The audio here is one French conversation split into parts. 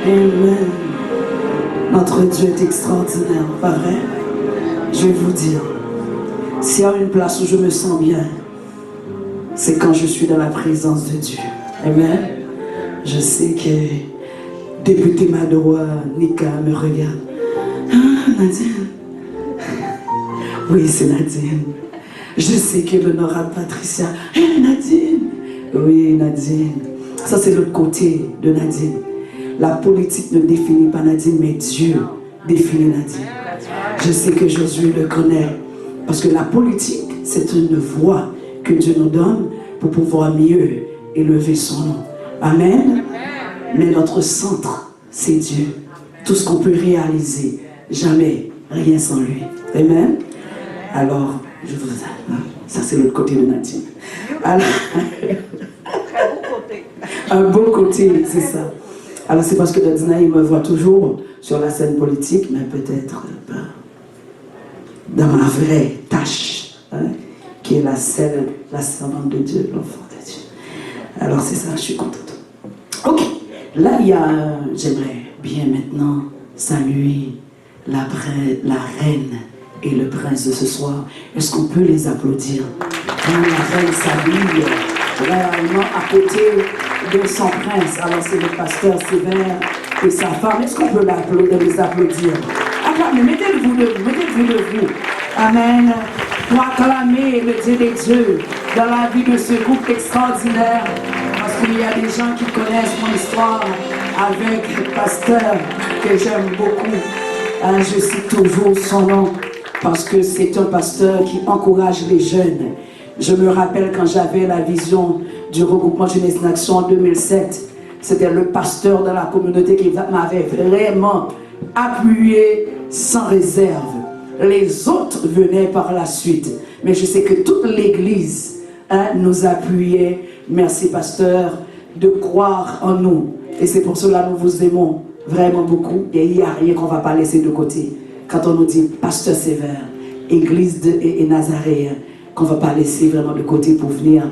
Amen. Notre Dieu est extraordinaire, pas vrai? Je vais vous dire, s'il y a une place où je me sens bien, c'est quand je suis dans la présence de Dieu. Amen. Je sais que député Madoua, Nika me regarde. Ah, Nadine. Oui, c'est Nadine. Je sais que l'honorable Patricia. Hey, Nadine. Oui, Nadine. Ça, c'est l'autre côté de Nadine. La politique ne définit pas Nadine, mais Dieu définit Nadine. Je sais que Josué le connaît. Parce que la politique, c'est une voie que Dieu nous donne pour pouvoir mieux élever son nom. Amen. Mais notre centre, c'est Dieu. Tout ce qu'on peut réaliser, jamais rien sans lui. Amen. Alors, je vous ça c'est l'autre côté de Nadine. Alors, un beau côté, c'est ça. Alors c'est parce que Nadina, il me voit toujours sur la scène politique, mais peut-être dans ma vraie tâche, hein, qui est la servante de Dieu, l'enfant de Dieu. Alors c'est ça, je suis contente. Ok, là il y a, j'aimerais bien maintenant saluer la reine et le prince de ce soir. Est-ce qu'on peut les applaudir? Quand la reine s'habille réellement à côté de son prince. Alors c'est le pasteur Sévère et sa femme. Est-ce qu'on peut les applaudir? Acclamez, mettez-vous debout. Amen. Pour acclamer le Dieu des dieux dans la vie de ce groupe extraordinaire. Parce qu'il y a des gens qui connaissent mon histoire avec le pasteur que j'aime beaucoup. Je cite toujours son nom parce que c'est un pasteur qui encourage les jeunes. Je me rappelle quand j'avais la vision du regroupement Jeunesse en Action en 2007, c'était le pasteur de la communauté qui m'avait vraiment appuyé sans réserve. Les autres venaient par la suite. Mais je sais que toute l'église nous appuyait. Merci pasteur de croire en nous. Et c'est pour cela que nous vous aimons vraiment beaucoup. Et il n'y a rien qu'on ne va pas laisser de côté. Quand on nous dit pasteur Sévère, église et Nazaréen, qu'on ne va pas laisser vraiment de côté pour venir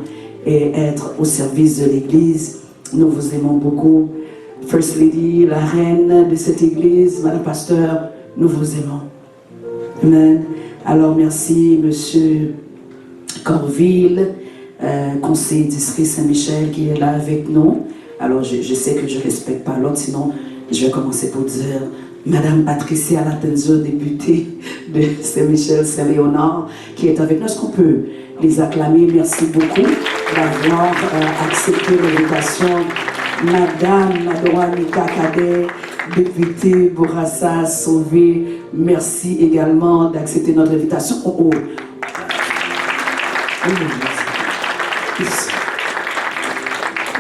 et être au service de l'église. Nous vous aimons beaucoup. First Lady, la reine de cette église, Madame Pasteur, nous vous aimons. Amen. Alors merci Monsieur Corville, conseiller district Saint-Michel qui est là avec nous. Alors je sais que je ne respecte pas l'autre, sinon je vais commencer pour dire Madame Patricia Latenzo, députée de Saint-Michel, Saint-Léonard, qui est avec nous. Est-ce qu'on peut les acclamer? Merci beaucoup d'avoir accepté l'invitation. Madame Madoua Nika Cadet, députée Bourassa Sauvé, merci également d'accepter notre invitation.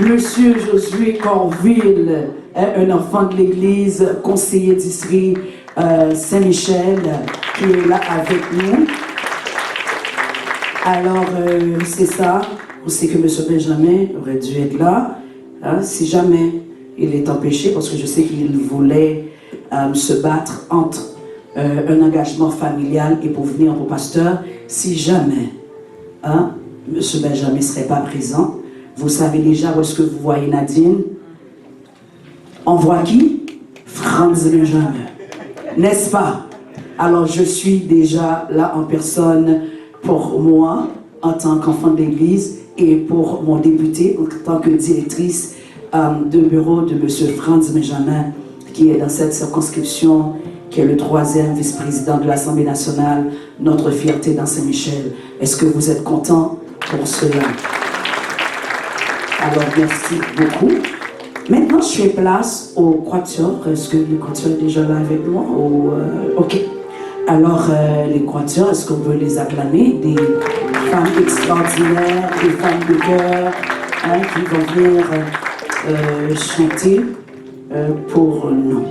Monsieur Josué Corville, un enfant de l'église, conseiller district Saint-Michel, qui est là avec nous. Alors, c'est ça. On sait que M. Benjamin aurait dû être là. Hein, si jamais il est empêché, parce que je sais qu'il voulait se battre entre un engagement familial et pour venir pour pasteur. Si jamais M. Benjamin ne serait pas présent, vous savez déjà où est-ce que vous voyez Nadine? On voit qui? Franz Benjamin. N'est-ce pas? Alors je suis déjà là en personne pour moi, en tant qu'enfant de l'église, et pour mon député, en tant que directrice de bureau de M. Franz Benjamin, qui est dans cette circonscription, qui est le 3e vice-président de l'Assemblée nationale, notre fierté dans Saint-Michel. Est-ce que vous êtes content pour cela? Alors, merci beaucoup. Maintenant, je fais place au quatuor. Est-ce que le quatuor est déjà là avec moi? Ok. Alors, les quatuors, est-ce qu'on peut les acclamer? Des femmes extraordinaires, des femmes de cœur, qui vont venir chanter pour nous.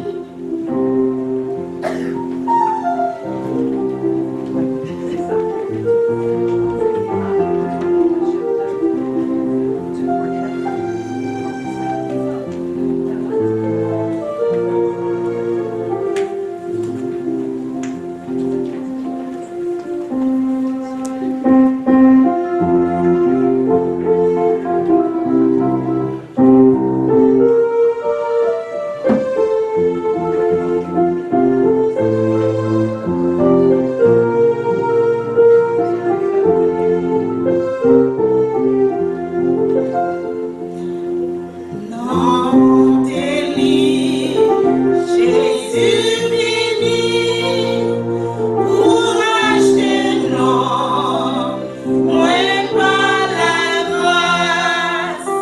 Jésus vini pour acheter l'homme, moins par la grâce,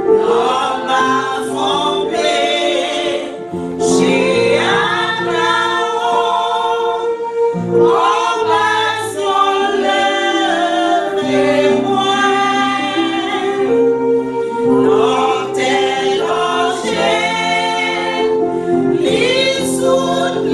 l'homme a trompé chez Abraham, en bas son le témoin. Dans tes rochers, il soutenait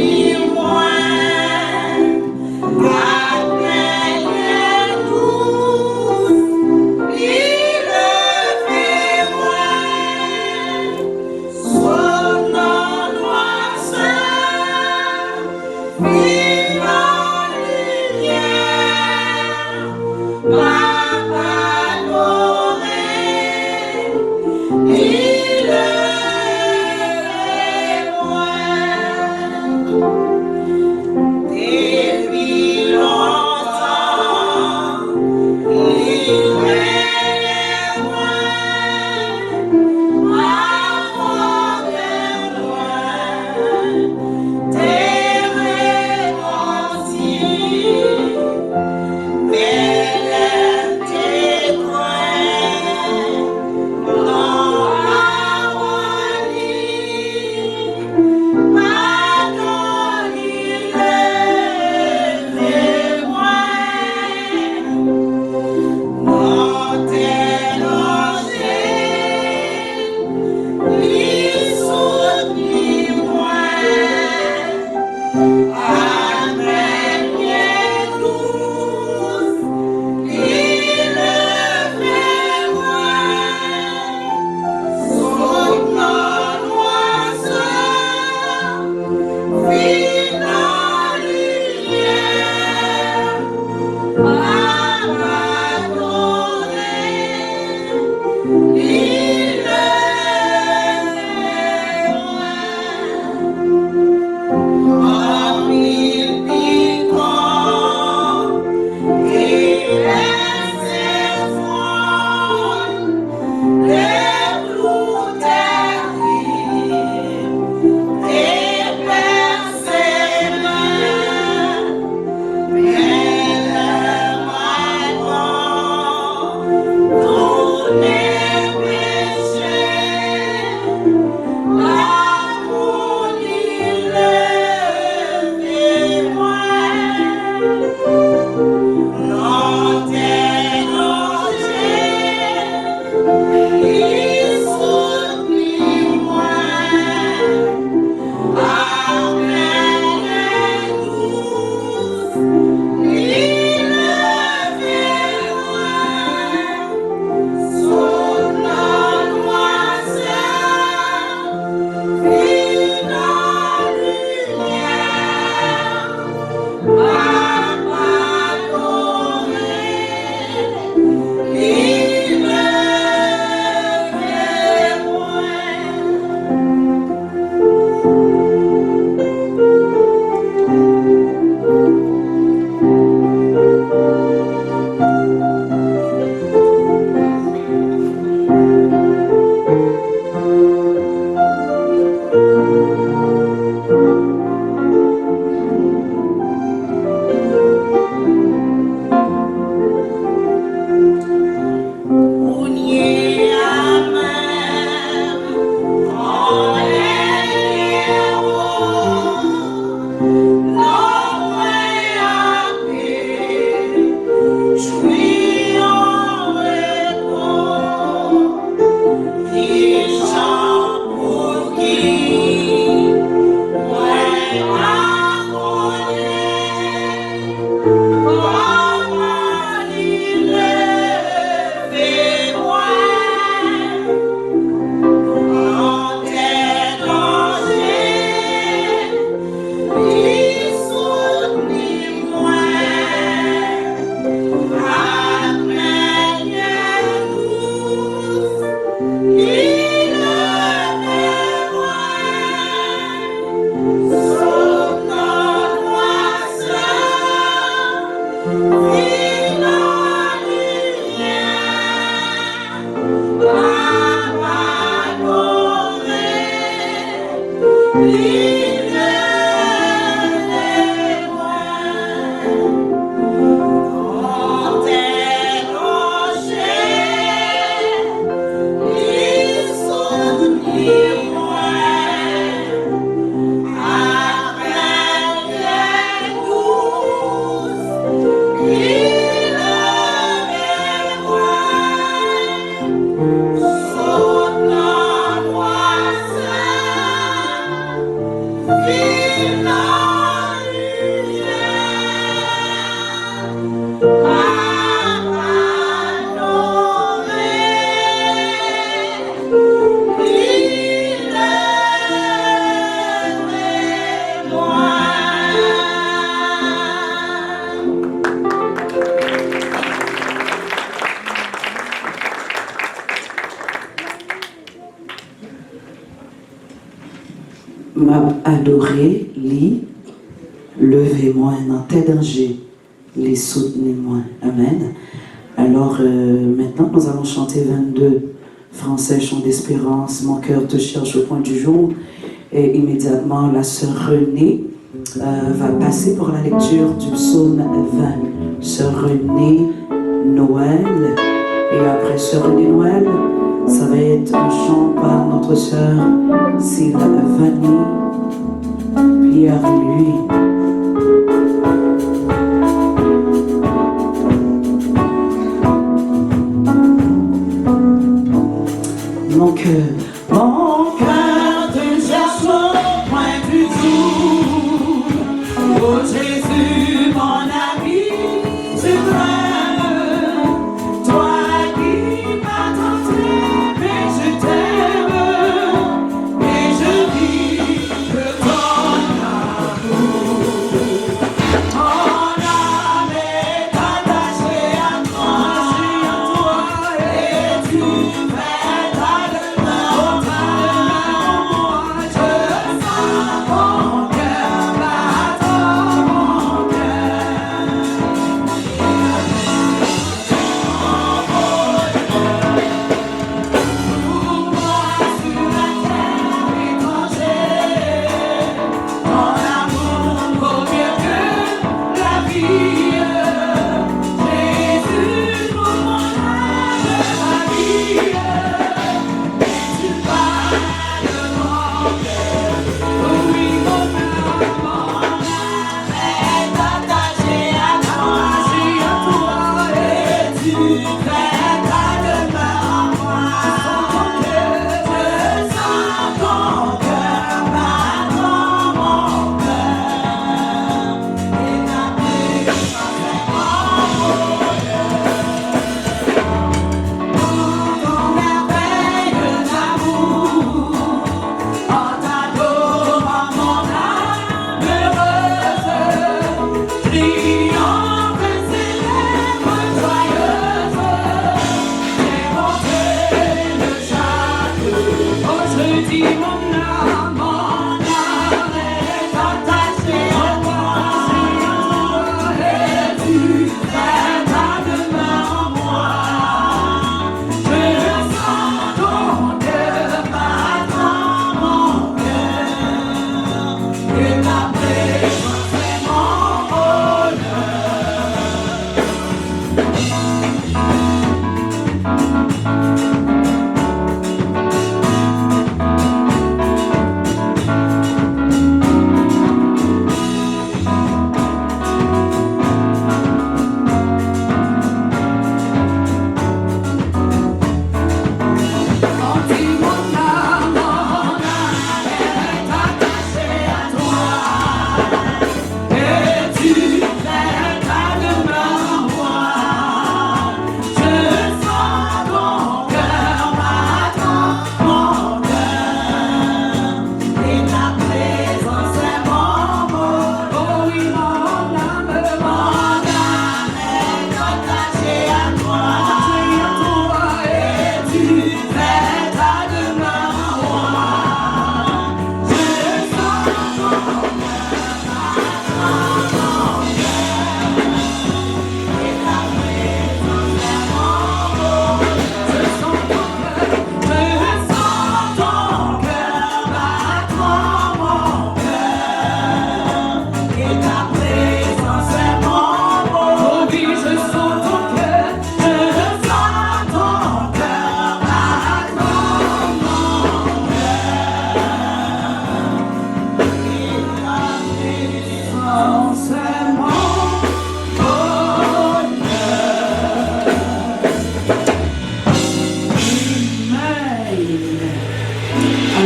M'a adoré, lit, levez-moi dans tes dangers, les soutenez-moi. Amen. Alors maintenant, nous allons chanter 22 français, chant d'espérance, mon cœur te cherche au point du jour. Et immédiatement, la sœur Renée va passer pour la lecture du psaume 20. Sœur Renée Noël. Et après sœur Renée Noël, ça va être un chant par notre sœur Sylvanie Pierre-Louis. Mon cœur te cherche au point du jour. Oh Jésus, mon ami, je t'aime. Toi qui m'as tant aimé, je t'aime. Et je vis que ton amour. Mon âme est attachée à toi. Et tu fais ta demeure.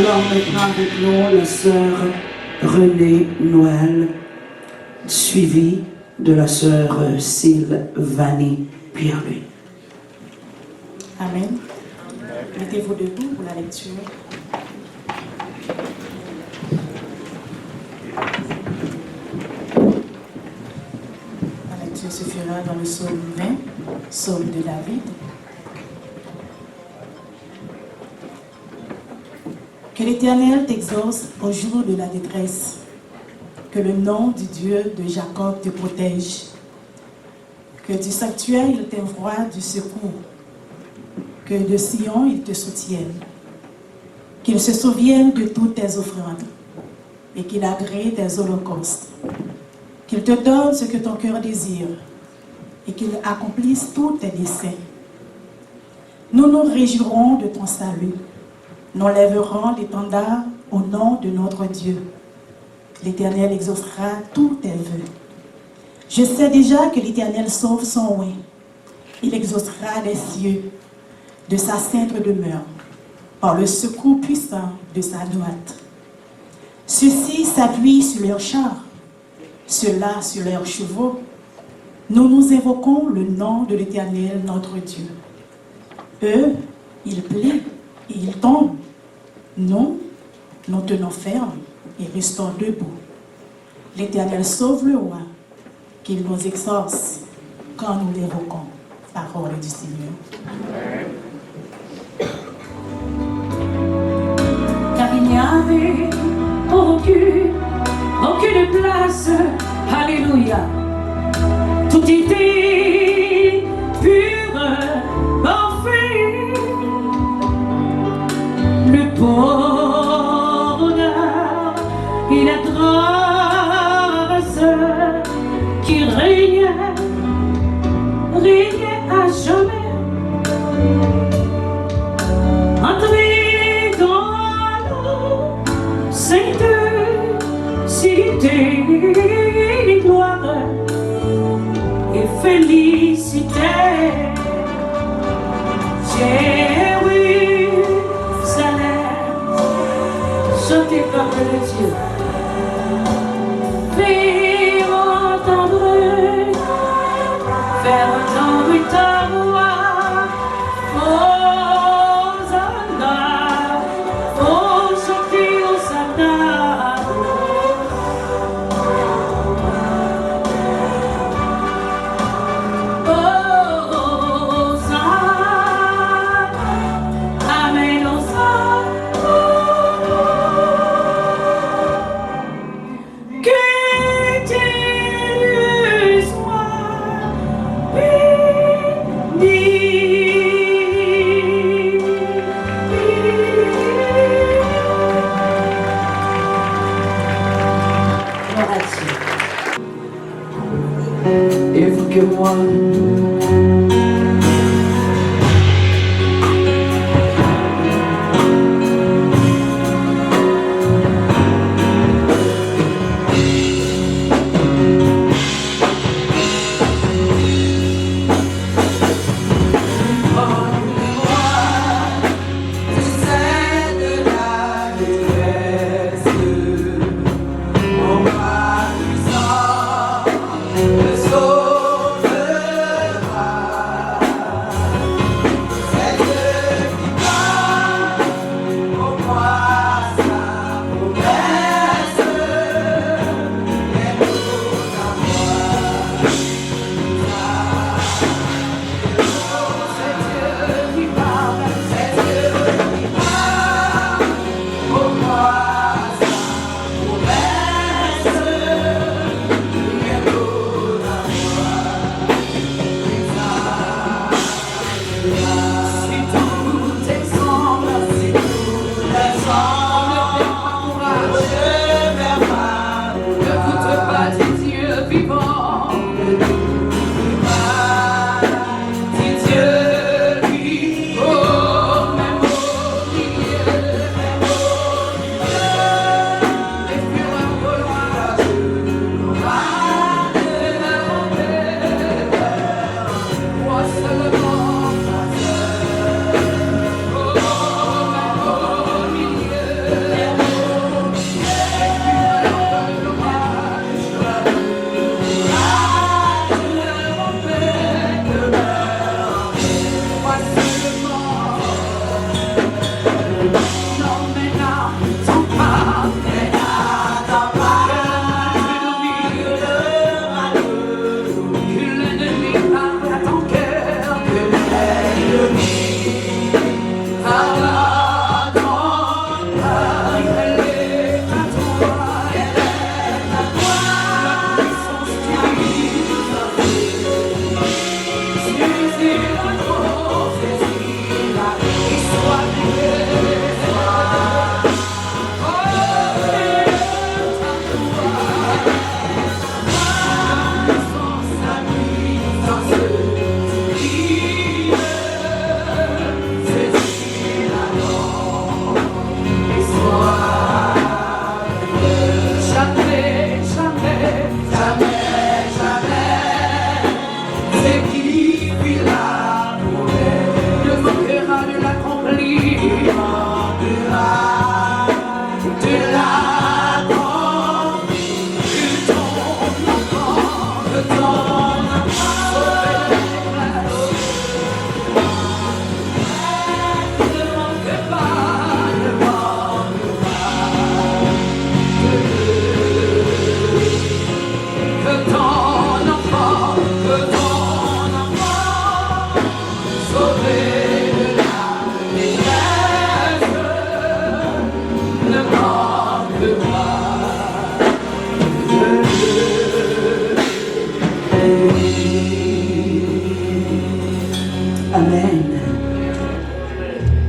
Alors maintenant avec nous la sœur Renée Noël, suivie de la sœur Sylvanie Pierre-Louis. Amen. Mettez-vous debout pour la lecture. La lecture se fera dans le psaume 20, psaume de David. Que l'Éternel t'exauce au jour de la détresse. Que le nom du Dieu de Jacob te protège. Que du sanctuaire il t'envoie du secours. Que de Sion il te soutienne. Qu'il se souvienne de toutes tes offrandes et qu'il agrée tes holocaustes. Qu'il te donne ce que ton cœur désire et qu'il accomplisse tous tes desseins. Nous nous réjouirons de ton salut. Nous lèverons l'étendard au nom de notre Dieu. L'Éternel exaucera tous tes vœux. Je sais déjà que l'Éternel sauve son oint. Il exaucera les cieux de sa sainte demeure par le secours puissant de sa droite. Ceux-ci s'appuient sur leurs chars, ceux-là sur leurs chevaux. Nous nous invoquons le nom de l'Éternel notre Dieu. Eux, ils plient et ils tombent. Nous, nous tenons ferme et restons debout. L'Éternel sauve le roi, qu'il nous exauce quand nous l'évoquons. Parole du Seigneur. Car il n'y avait aucune place, alléluia. Tout était pur, parfait. Le bonheur et la grâce qui régnait à jamais. Entrez dans nos saintes cités de gloire et félicité. Jérusalem, chantez peuple de Dieu. Faire entendre ta voix. Hosanna, oh chantez Hosanna. Évoquez-moi.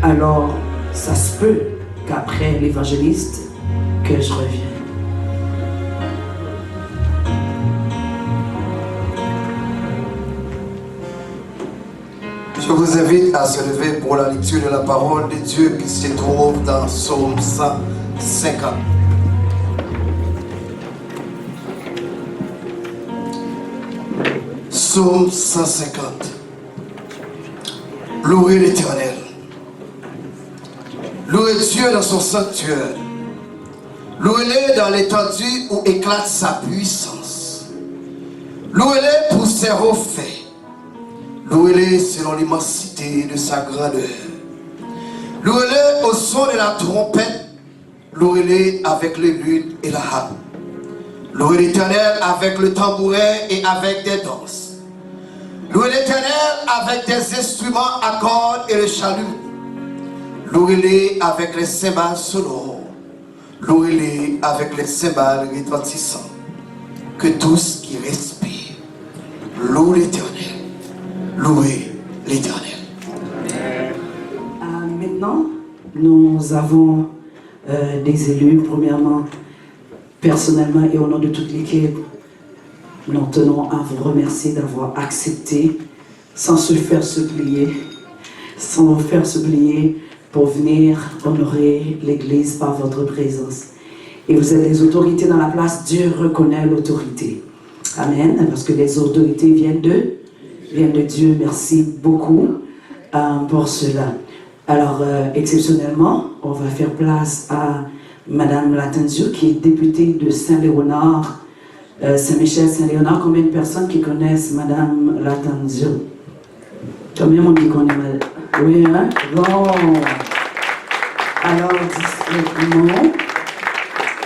Alors, ça se peut qu'après l'évangéliste, que je revienne. Je vous invite à se lever pour la lecture de la parole de Dieu qui se trouve dans Psaume 150. Psaume 150. Louez l'Éternel. Louez Dieu dans son sanctuaire. Louez-le dans l'étendue où éclate sa puissance. Louez-le pour ses hauts faits. Louez-le selon l'immensité de sa grandeur. Louez-le au son de la trompette. Louez-le avec le luth et la harpe. Louez l'Éternel avec le tambourin et avec des danses. Louez l'Éternel avec des instruments à cordes et le chalumeau. Louez-le avec les cymbales sonores. Louez-le avec les cymbales retentissants. Que tous qui respirent louent l'Éternel. Louez l'Éternel. Maintenant, nous avons des élus, premièrement, personnellement et au nom de toute l'équipe. Nous tenons à vous remercier d'avoir accepté, sans se faire supplier, pour venir honorer l'Église par votre présence. Et vous êtes des autorités dans la place, Dieu reconnaît l'autorité. Amen, parce que les autorités viennent de Dieu. Merci beaucoup pour cela. Alors, exceptionnellement, on va faire place à Madame Latanzio, qui est députée de Saint-Léonard, Saint-Michel, Saint-Léonard. Combien de personnes qui connaissent Madame Latanzio? Combien de monde qui connaît Madame? Oui, hein? Bon. Alors, discrètement,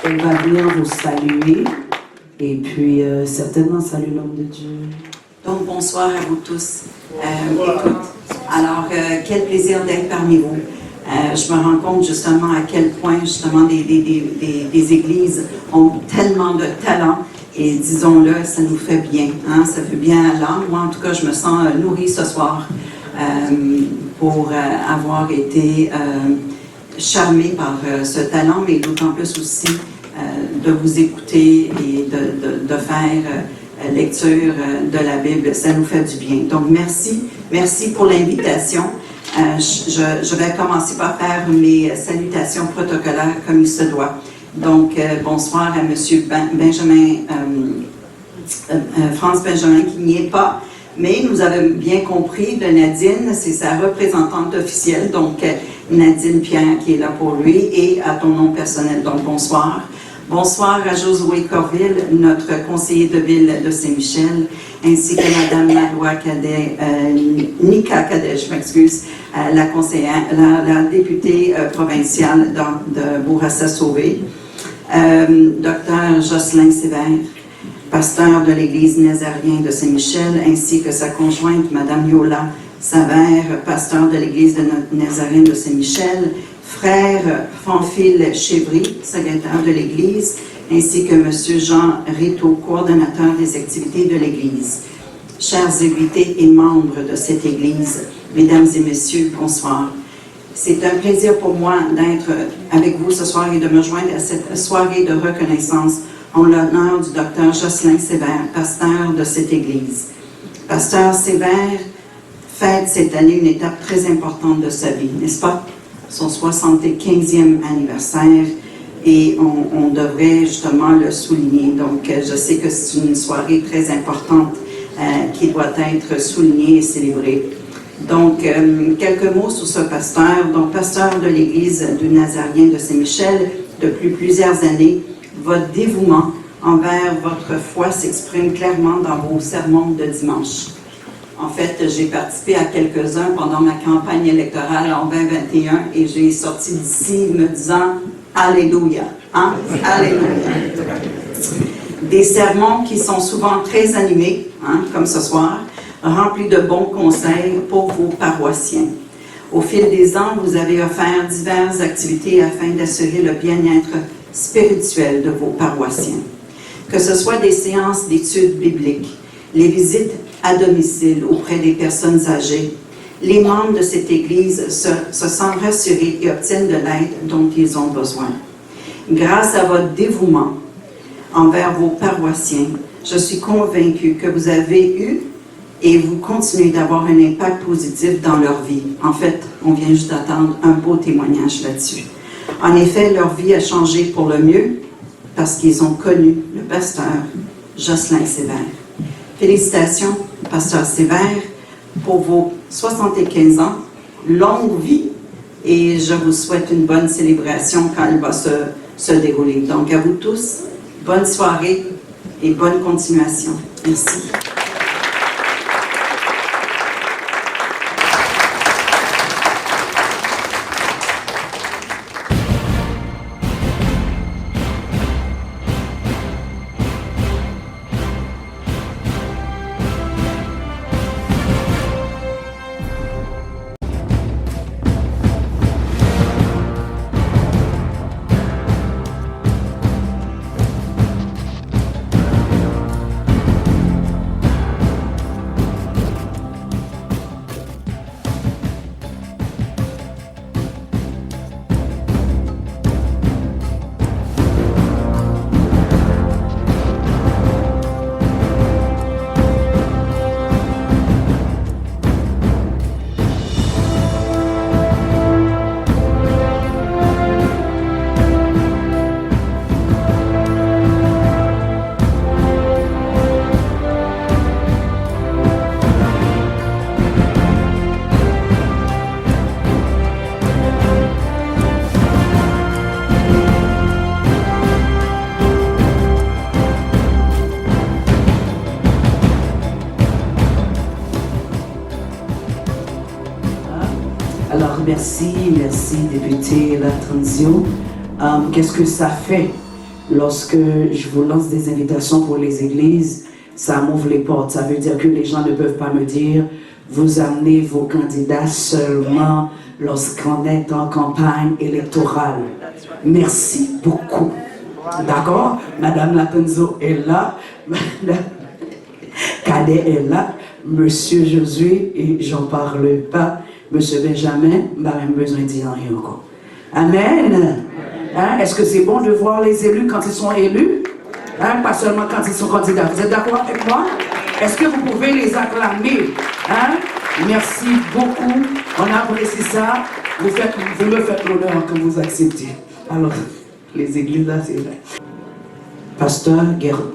elle va venir vous saluer et puis certainement saluer l'homme de Dieu. Donc, bonsoir à vous tous. Écoute, alors, quel plaisir d'être parmi vous. Je me rends compte justement à quel point justement des églises ont tellement de talent et disons-le, ça nous fait bien, hein? Ça fait bien à l'âme. Moi, en tout cas, je me sens nourrie ce soir pour avoir été charmée par ce talent, mais d'autant plus aussi de vous écouter et de faire lecture de la Bible. Ça nous fait du bien. Donc, merci pour l'invitation. Je vais commencer par faire mes salutations protocolaires comme il se doit. Donc, bonsoir à M. France Benjamin qui n'y est pas, mais nous avons bien compris de Nadine, c'est sa représentante officielle, donc Nadine Pierre qui est là pour lui et à ton nom personnel. Donc, bonsoir. Bonsoir à Josué Corville, notre conseiller de ville de Saint-Michel, ainsi que Madame Madoua Cadet, Nika Cadet, je m'excuse, la conseillère, la députée provinciale de Bourassa-Sauvé, Dr Jocelyn Sévère, pasteur de l'Église nazarienne de Saint-Michel, ainsi que sa conjointe, Madame Yola Savère, pasteur de l'Église nazarienne de Saint-Michel, frère Fanfil Chevry, secrétaire de l'Église, ainsi que M. Jean Rito, coordonnateur des activités de l'Église. Chers invités et membres de cette Église, Mesdames et Messieurs, bonsoir. C'est un plaisir pour moi d'être avec vous ce soir et de me joindre à cette soirée de reconnaissance en l'honneur du Dr Jocelyn Sévère, pasteur de cette Église. Pasteur Sévère fête cette année une étape très importante de sa vie, n'est-ce pas? Son 75e anniversaire, et on devrait justement le souligner. Donc, je sais que c'est une soirée très importante qui doit être soulignée et célébrée. Donc, quelques mots sur ce pasteur. Donc, pasteur de l'Église du Nazarien de Saint-Michel depuis plusieurs années, votre dévouement envers votre foi s'exprime clairement dans vos sermons de dimanche. En fait, j'ai participé à quelques-uns pendant ma campagne électorale en 2021 et j'ai sorti d'ici me disant « Alléluia hein? ». Alléluia. Des sermons qui sont souvent très animés, hein, comme ce soir, remplis de bons conseils pour vos paroissiens. Au fil des ans, vous avez offert diverses activités afin d'assurer le bien-être spirituel de vos paroissiens. Que ce soit des séances d'études bibliques, les visites à domicile auprès des personnes âgées, les membres de cette Église se sentent rassurés et obtiennent de l'aide dont ils ont besoin. Grâce à votre dévouement envers vos paroissiens, je suis convaincue que vous avez eu et vous continuez d'avoir un impact positif dans leur vie. En fait, on vient juste d'attendre un beau témoignage là-dessus. En effet, leur vie a changé pour le mieux parce qu'ils ont connu le pasteur Jocelyn Sévère. Félicitations, pasteur Sévère, pour vos 75 ans, longue vie, et je vous souhaite une bonne célébration quand elle va se dérouler. Donc, à vous tous, bonne soirée et bonne continuation. Merci. Merci, député Latranzio. Qu'est-ce que ça fait lorsque je vous lance des invitations pour les églises? Ça m'ouvre les portes. Ça veut dire que les gens ne peuvent pas me dire « Vous amenez vos candidats seulement lorsqu'on est en campagne électorale. » Merci beaucoup. D'accord? Madame Latranzio est là. Madame Cadet est là. Monsieur Josué, et j'en parle pas. Monsieur Benjamin, n'a même besoin de dire rien encore. Amen. Hein? Est-ce que c'est bon de voir les élus quand ils sont élus? Hein? Pas seulement quand ils sont candidats. Vous êtes d'accord avec moi? Est-ce que vous pouvez les acclamer? Hein? Merci beaucoup. On apprécie ça. Vous me faites l'honneur quand vous acceptez. Alors, les églises là, c'est vrai. Pasteur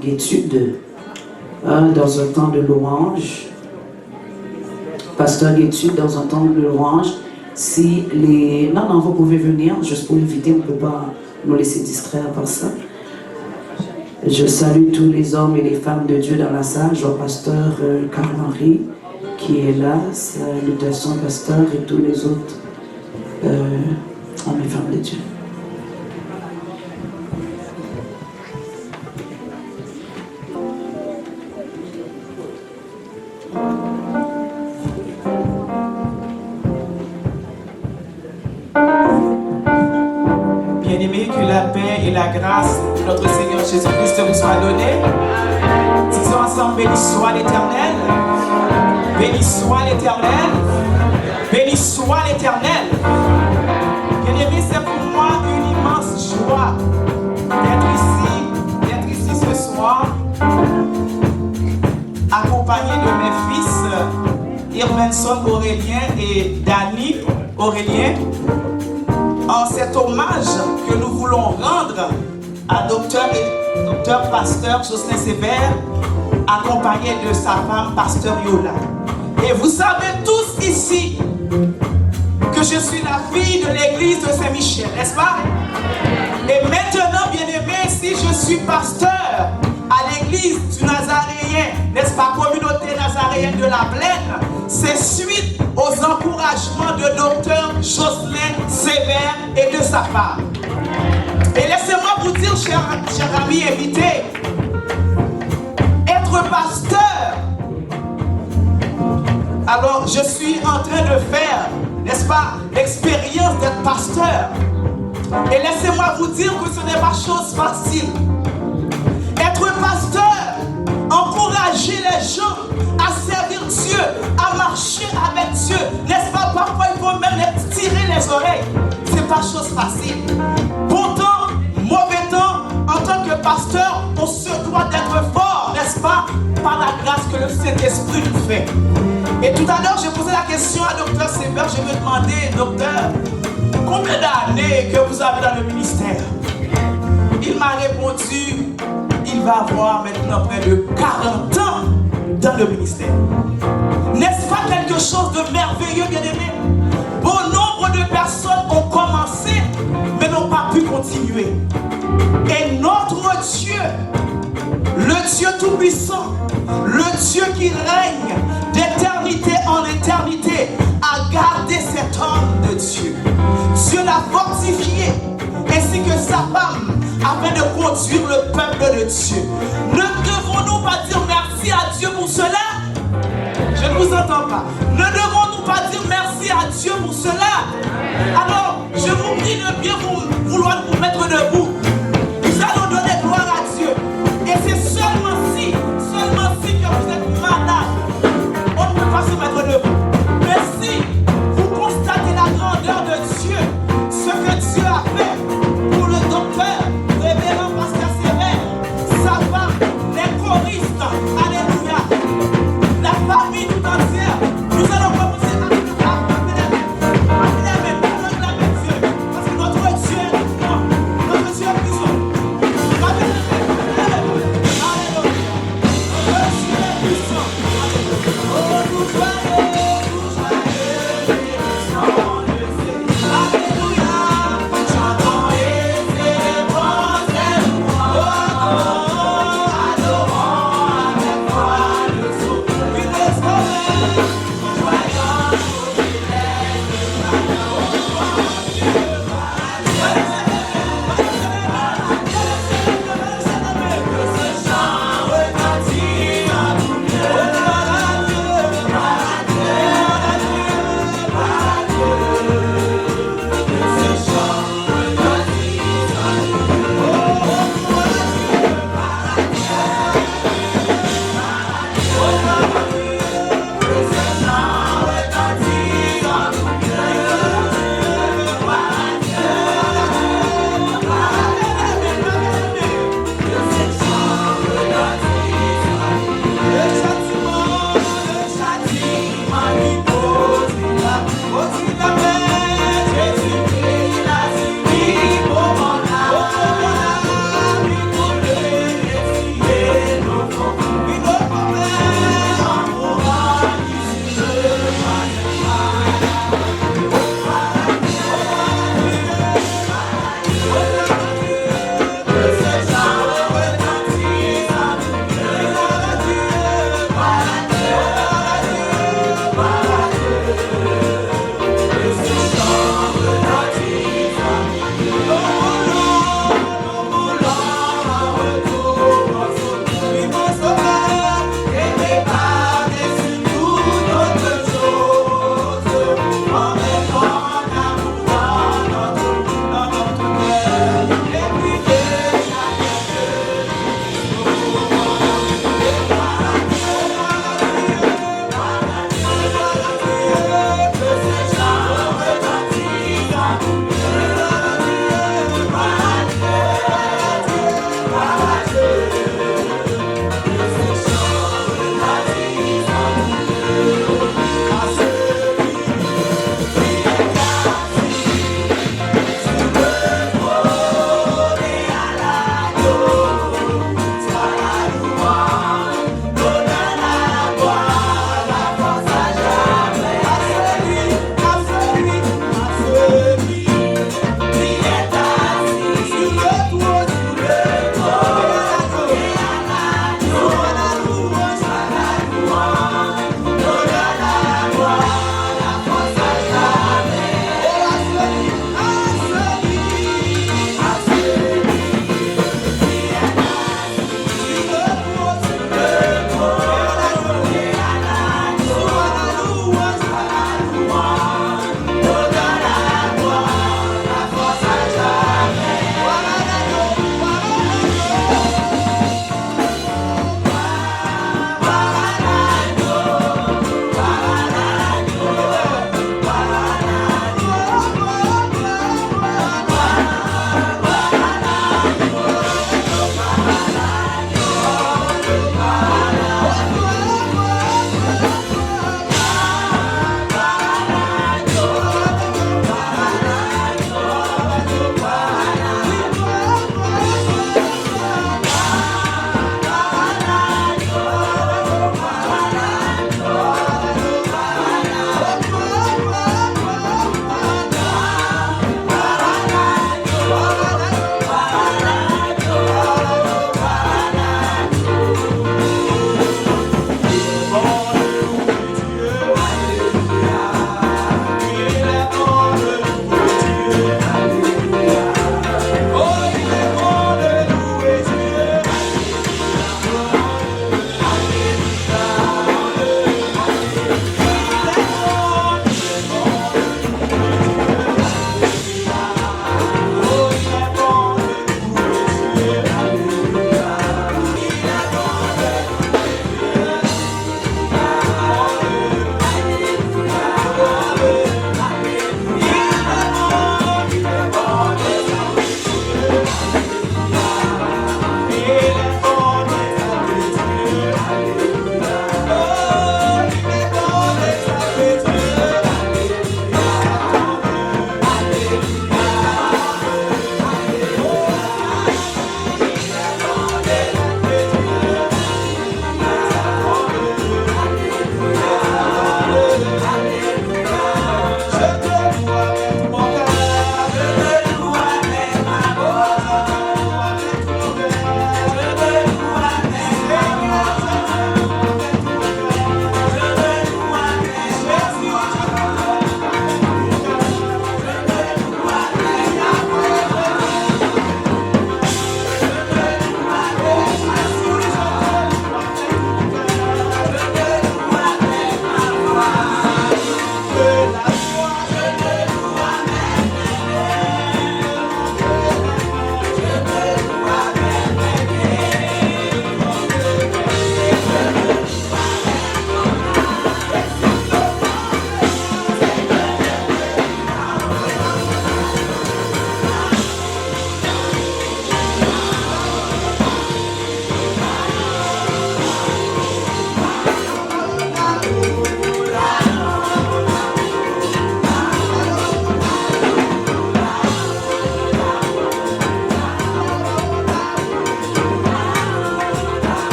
Guétude, dans un temps de louange, Pasteur Guétude, dans un temps de louange, si les... Non, vous pouvez venir, juste pour inviter, on ne peut pas nous laisser distraire par ça. Je salue tous les hommes et les femmes de Dieu dans la salle. Je vois pasteur Carl-Henri qui est là. Salutations pasteur et tous les autres hommes et femmes de Dieu. Bien-aimés, que la paix et la grâce de notre Seigneur Jésus-Christ vous soient données. Disons ensemble, béni soit l'Éternel. Béni soit l'Éternel. Béni soit l'Éternel. Bien-aimés, c'est pour moi une immense joie d'être ici ce soir, accompagné de mes fils, Irvenson Aurélien et Dani Aurélien, en cet hommage que nous voulons rendre à docteur pasteur Jocelyn Sévère, accompagné de sa femme pasteur Yola. Et vous savez tous ici que je suis la fille de l'église de Saint-Michel, n'est-ce pas? Et maintenant, bien-aimés, si je suis pasteur à l'église du Nazaréen, n'est-ce pas, communauté nazaréenne de la Plaine, c'est suite aux encouragements de docteur Jocelyn Sévère et de sa femme. Et laissez-moi vous dire, chers amis invités, être pasteur, alors je suis en train de faire, n'est-ce pas, l'expérience d'être pasteur. Et laissez-moi vous dire que ce n'est pas chose facile. Être pasteur, encourager les gens à servir Dieu, à marcher avec Dieu, n'est-ce pas? Parfois il faut même les tirer les oreilles. C'est pas chose facile. Bon temps, mauvais temps, en tant que pasteur, on se doit d'être fort, n'est-ce pas? Par la grâce que le Saint-Esprit nous fait. Et tout à l'heure, j'ai posé la question à docteur Sévère. Je me demandais, docteur, combien d'années que vous avez dans le ministère? Il m'a répondu, il va avoir maintenant près de 40 ans dans le ministère. N'est-ce pas quelque chose de merveilleux, bien-aimé? Bon nombre de personnes ont commencé, mais n'ont pas pu continuer. Et notre Dieu, le Dieu Tout-Puissant, le Dieu qui règne d'éternité en éternité, a gardé cet homme de Dieu. Dieu l'a fortifié, ainsi que sa femme, afin de conduire le peuple de Dieu. Ne devons-nous pas dire merci à Dieu pour cela? Je ne vous entends pas. Ne devons-nous pas dire merci à Dieu pour cela? Alors, je vous prie de bien vouloir vous mettre debout. Nous allons donner gloire à Dieu. Et c'est seulement si que vous êtes malade, on ne peut pas se mettre debout. Mais si vous constatez la grandeur de Dieu, ce que Dieu a fait pour le docteur, révérend pasteur Sévère, sa femme, les choristes, alléluia, la famille tout entière, nous allons commencer à nous acclamer Dieu, parce que notre Dieu est grand, notre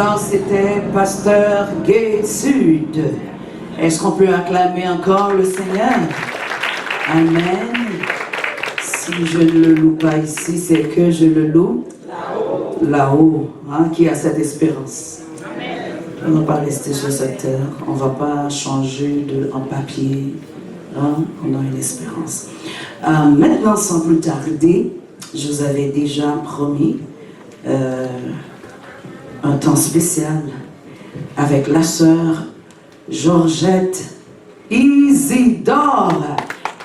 Alors c'était Pasteur Gate Sud. Est-ce qu'on peut acclamer encore le Seigneur? Amen. Si je ne le loue pas ici, c'est que je le loue là-haut. Hein, qui a cette espérance. On ne va pas rester sur cette terre. On ne va pas changer en papier. Hein, on a une espérance. Maintenant, sans plus tarder, je vous avais déjà promis un temps spécial avec la sœur Georgette Isidore.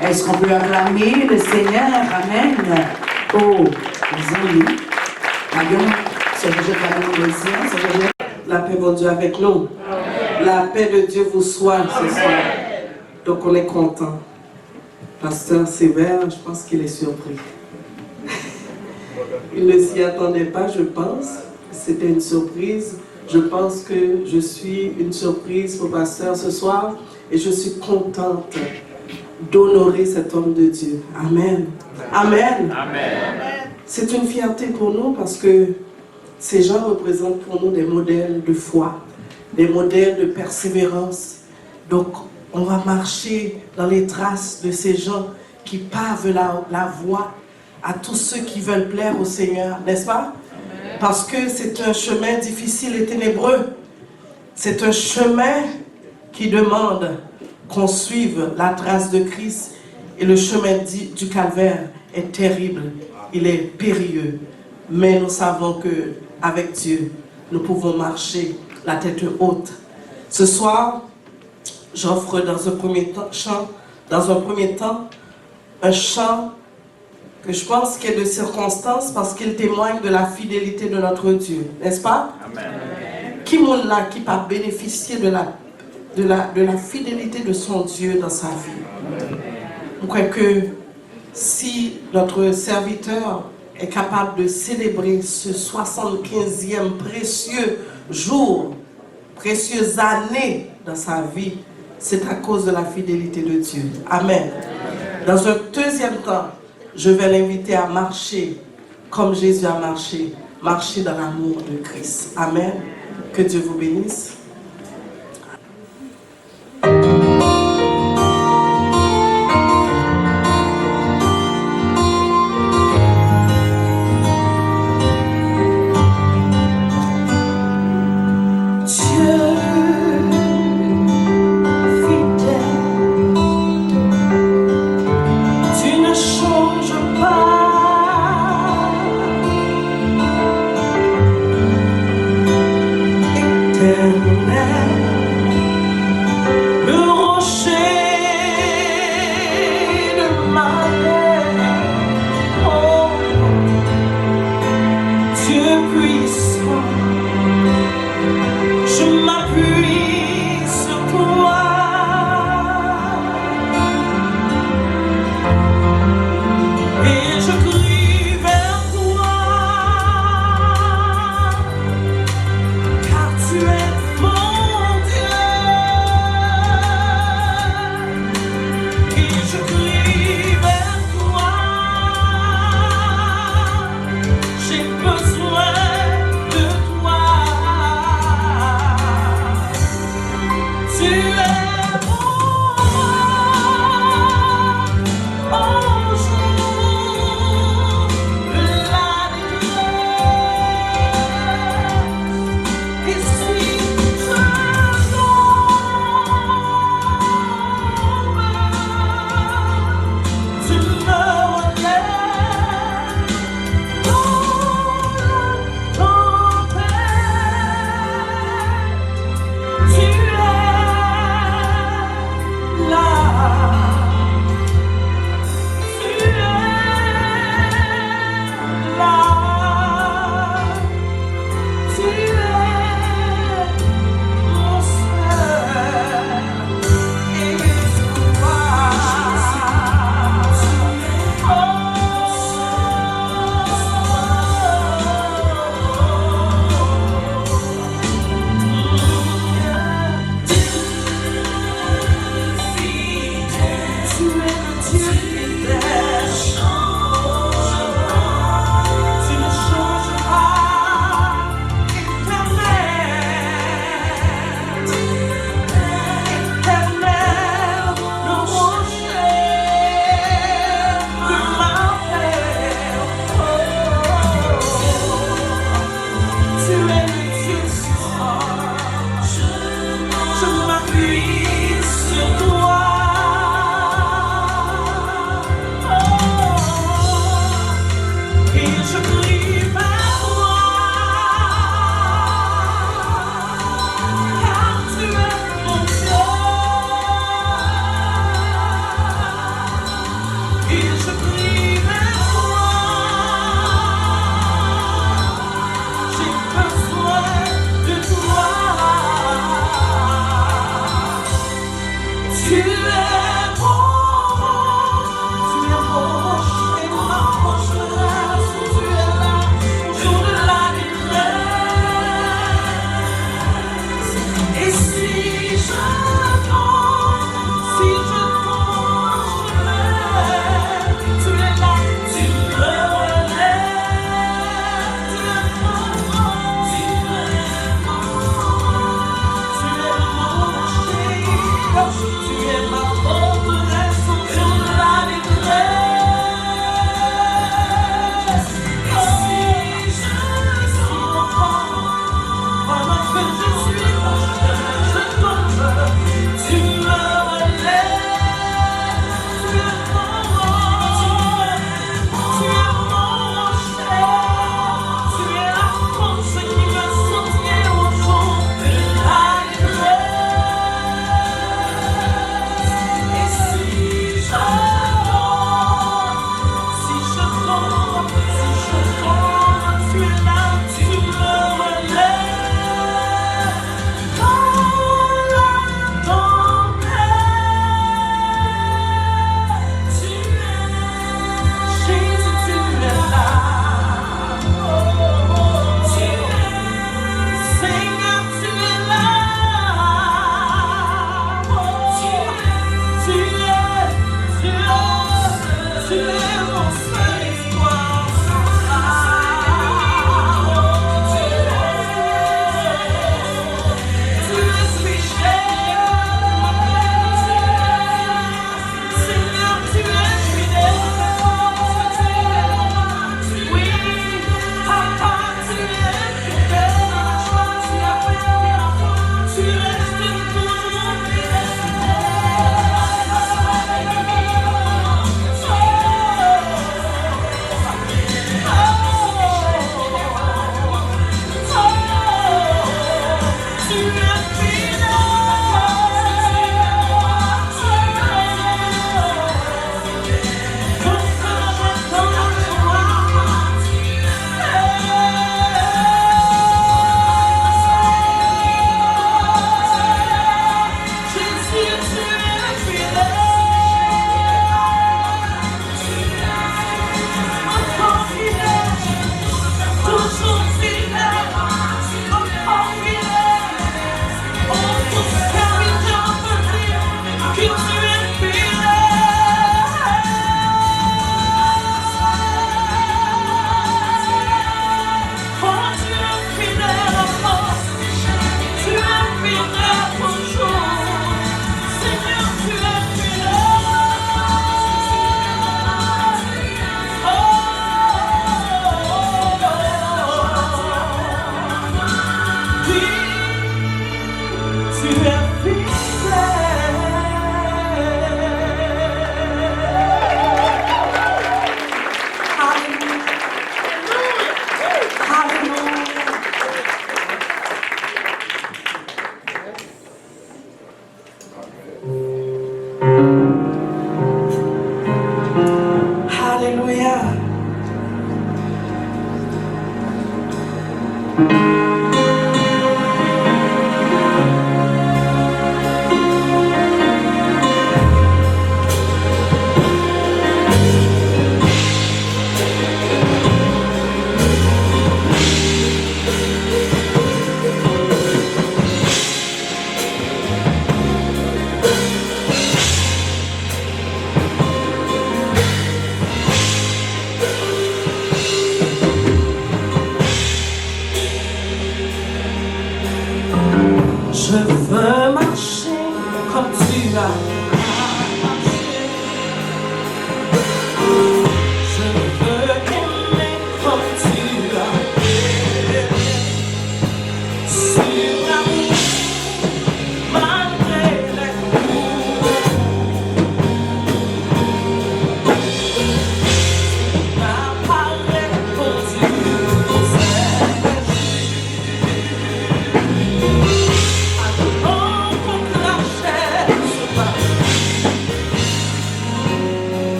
Est-ce qu'on peut acclamer le Seigneur? Amen. Oh, les amis. La paix de Dieu avec nous. La paix de Dieu vous soit ce soir. Donc on est content. Pasteur Sévère, je pense qu'il est surpris. Il ne s'y attendait pas, je pense. C'était une surprise. Je pense que je suis une surprise pour Pasteur ce soir. Et je suis contente d'honorer cet homme de Dieu. Amen. Amen. Amen. C'est une fierté pour nous parce que ces gens représentent pour nous des modèles de foi, des modèles de persévérance. Donc, on va marcher dans les traces de ces gens qui pavent la voie à tous ceux qui veulent plaire au Seigneur, n'est-ce pas? Parce que c'est un chemin difficile et ténébreux. C'est un chemin qui demande qu'on suive la trace de Christ. Et le chemin du calvaire est terrible, il est périlleux. Mais nous savons qu'avec Dieu, nous pouvons marcher la tête haute. Ce soir, j'offre dans un premier temps, un chant que je pense qu'il est de circonstance parce qu'il témoigne de la fidélité de notre Dieu, n'est-ce pas? Amen. Qui m'ont là, qui peut bénéficier de la fidélité de son Dieu dans sa vie? Je crois que si notre serviteur est capable de célébrer ce 75e précieux jour, précieuse année dans sa vie, c'est à cause de la fidélité de Dieu. Amen. Dans un deuxième temps, je vais l'inviter à marcher comme Jésus a marché, marcher dans l'amour de Christ. Amen. Que Dieu vous bénisse. Éternel.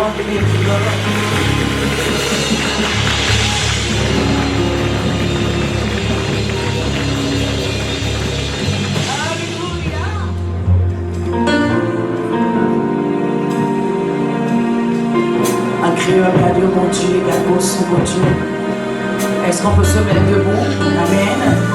walk in love. Un créole, à Dieu, mon Dieu, Gagos, mon Dieu. Est-ce qu'on peut se mettre debout? Amen.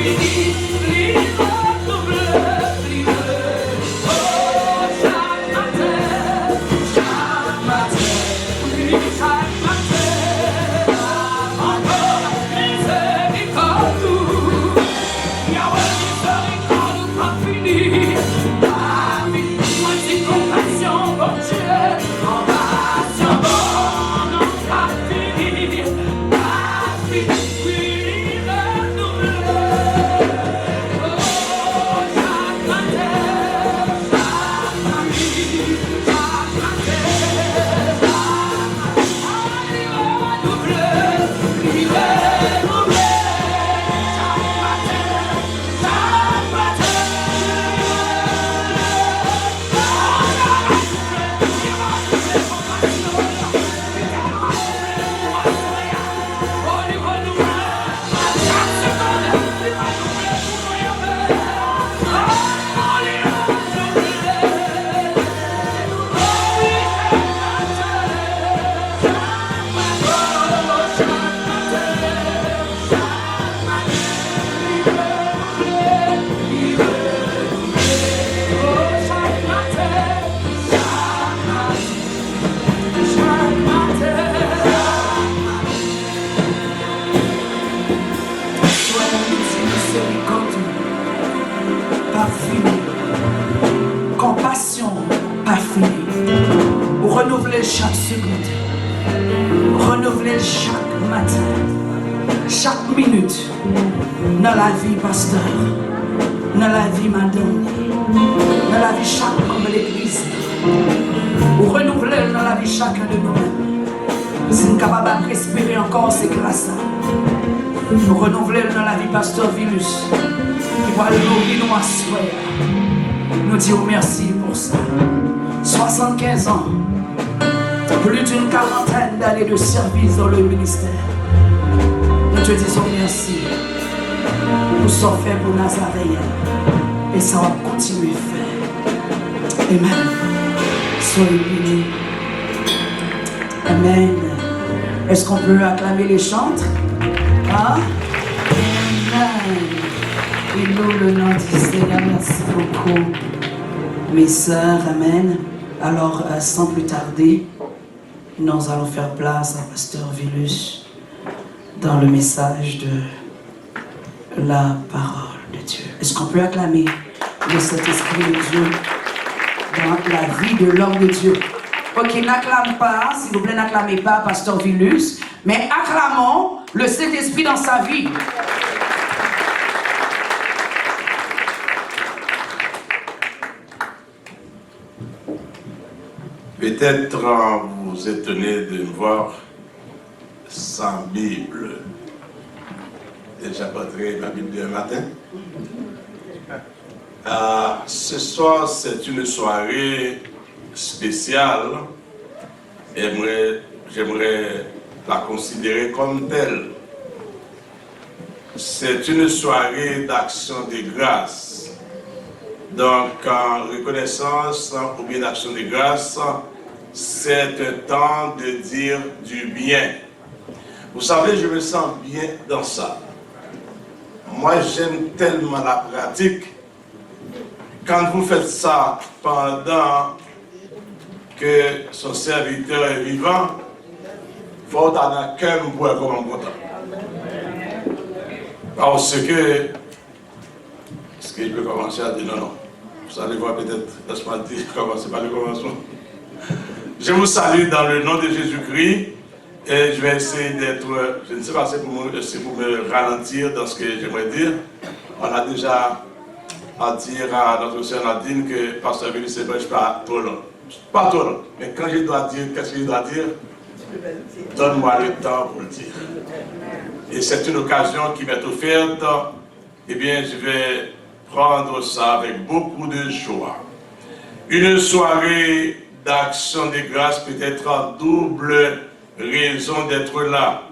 Fini, fini, fini, chaque seconde. Renouveler chaque matin. Chaque minute. Dans la vie, pasteur. Dans la vie, madame. Dans la vie, chaque membre de l'église. Ou renouveler dans la vie chacun de nous-mêmes. Si nous sommes capables de respirer encore, c'est grâce à nous renouveler dans la vie, pasteur Vilus. Qui va le nourrir nous à souhait. Nous disons merci pour ça. 75 ans, plus d'une quarantaine d'années de service dans le ministère. Nous te disons merci. Nous sommes faits pour Nazaréen. Et ça va continuer à faire. Amen. Soyez bénis. Amen. Est-ce qu'on peut acclamer les chantres? Hein? Amen. Et nous, le nom du Seigneur, merci beaucoup. Mes sœurs, amen. Alors, sans plus tarder, nous allons faire place à Pasteur Vilus dans le message de la parole de Dieu. Est-ce qu'on peut acclamer le Saint-Esprit de Dieu dans la vie de l'homme de Dieu? Ok, n'acclame pas, s'il vous plaît, n'acclamez pas Pasteur Vilus, mais acclamons le Saint-Esprit dans sa vie. Peut-être vous étonnez de me voir sans Bible. Déjà porté ma Bible un matin. Ce soir, c'est une soirée spéciale. J'aimerais la considérer comme telle. C'est une soirée d'action de grâce. Donc, en reconnaissance ou bien d'action de grâce, c'est un temps de dire du bien. Vous savez, je me sens bien dans ça. Moi, j'aime tellement la pratique. Quand vous faites ça pendant que son serviteur est vivant, il faut avoir un cœur pour être content. Parce que, est-ce que je peux commencer à dire non? Vous allez voir peut-être, laisse-moi dire, commencer par le commencement. Je vous salue dans le nom de Jésus-Christ et je vais essayer d'être, je ne sais pas si c'est pour me ralentir dans ce que j'aimerais dire. On a déjà à dire à notre sœur Nadine que Pasteur Vilus ne prêche pas trop long. Pas trop long, mais quand je dois dire, qu'est-ce que je dois dire? Donne-moi le temps pour le dire. Et c'est une occasion qui m'est offerte, eh bien je vais prendre ça avec beaucoup de joie. Une soirée d'action de grâce peut être en double raison d'être là.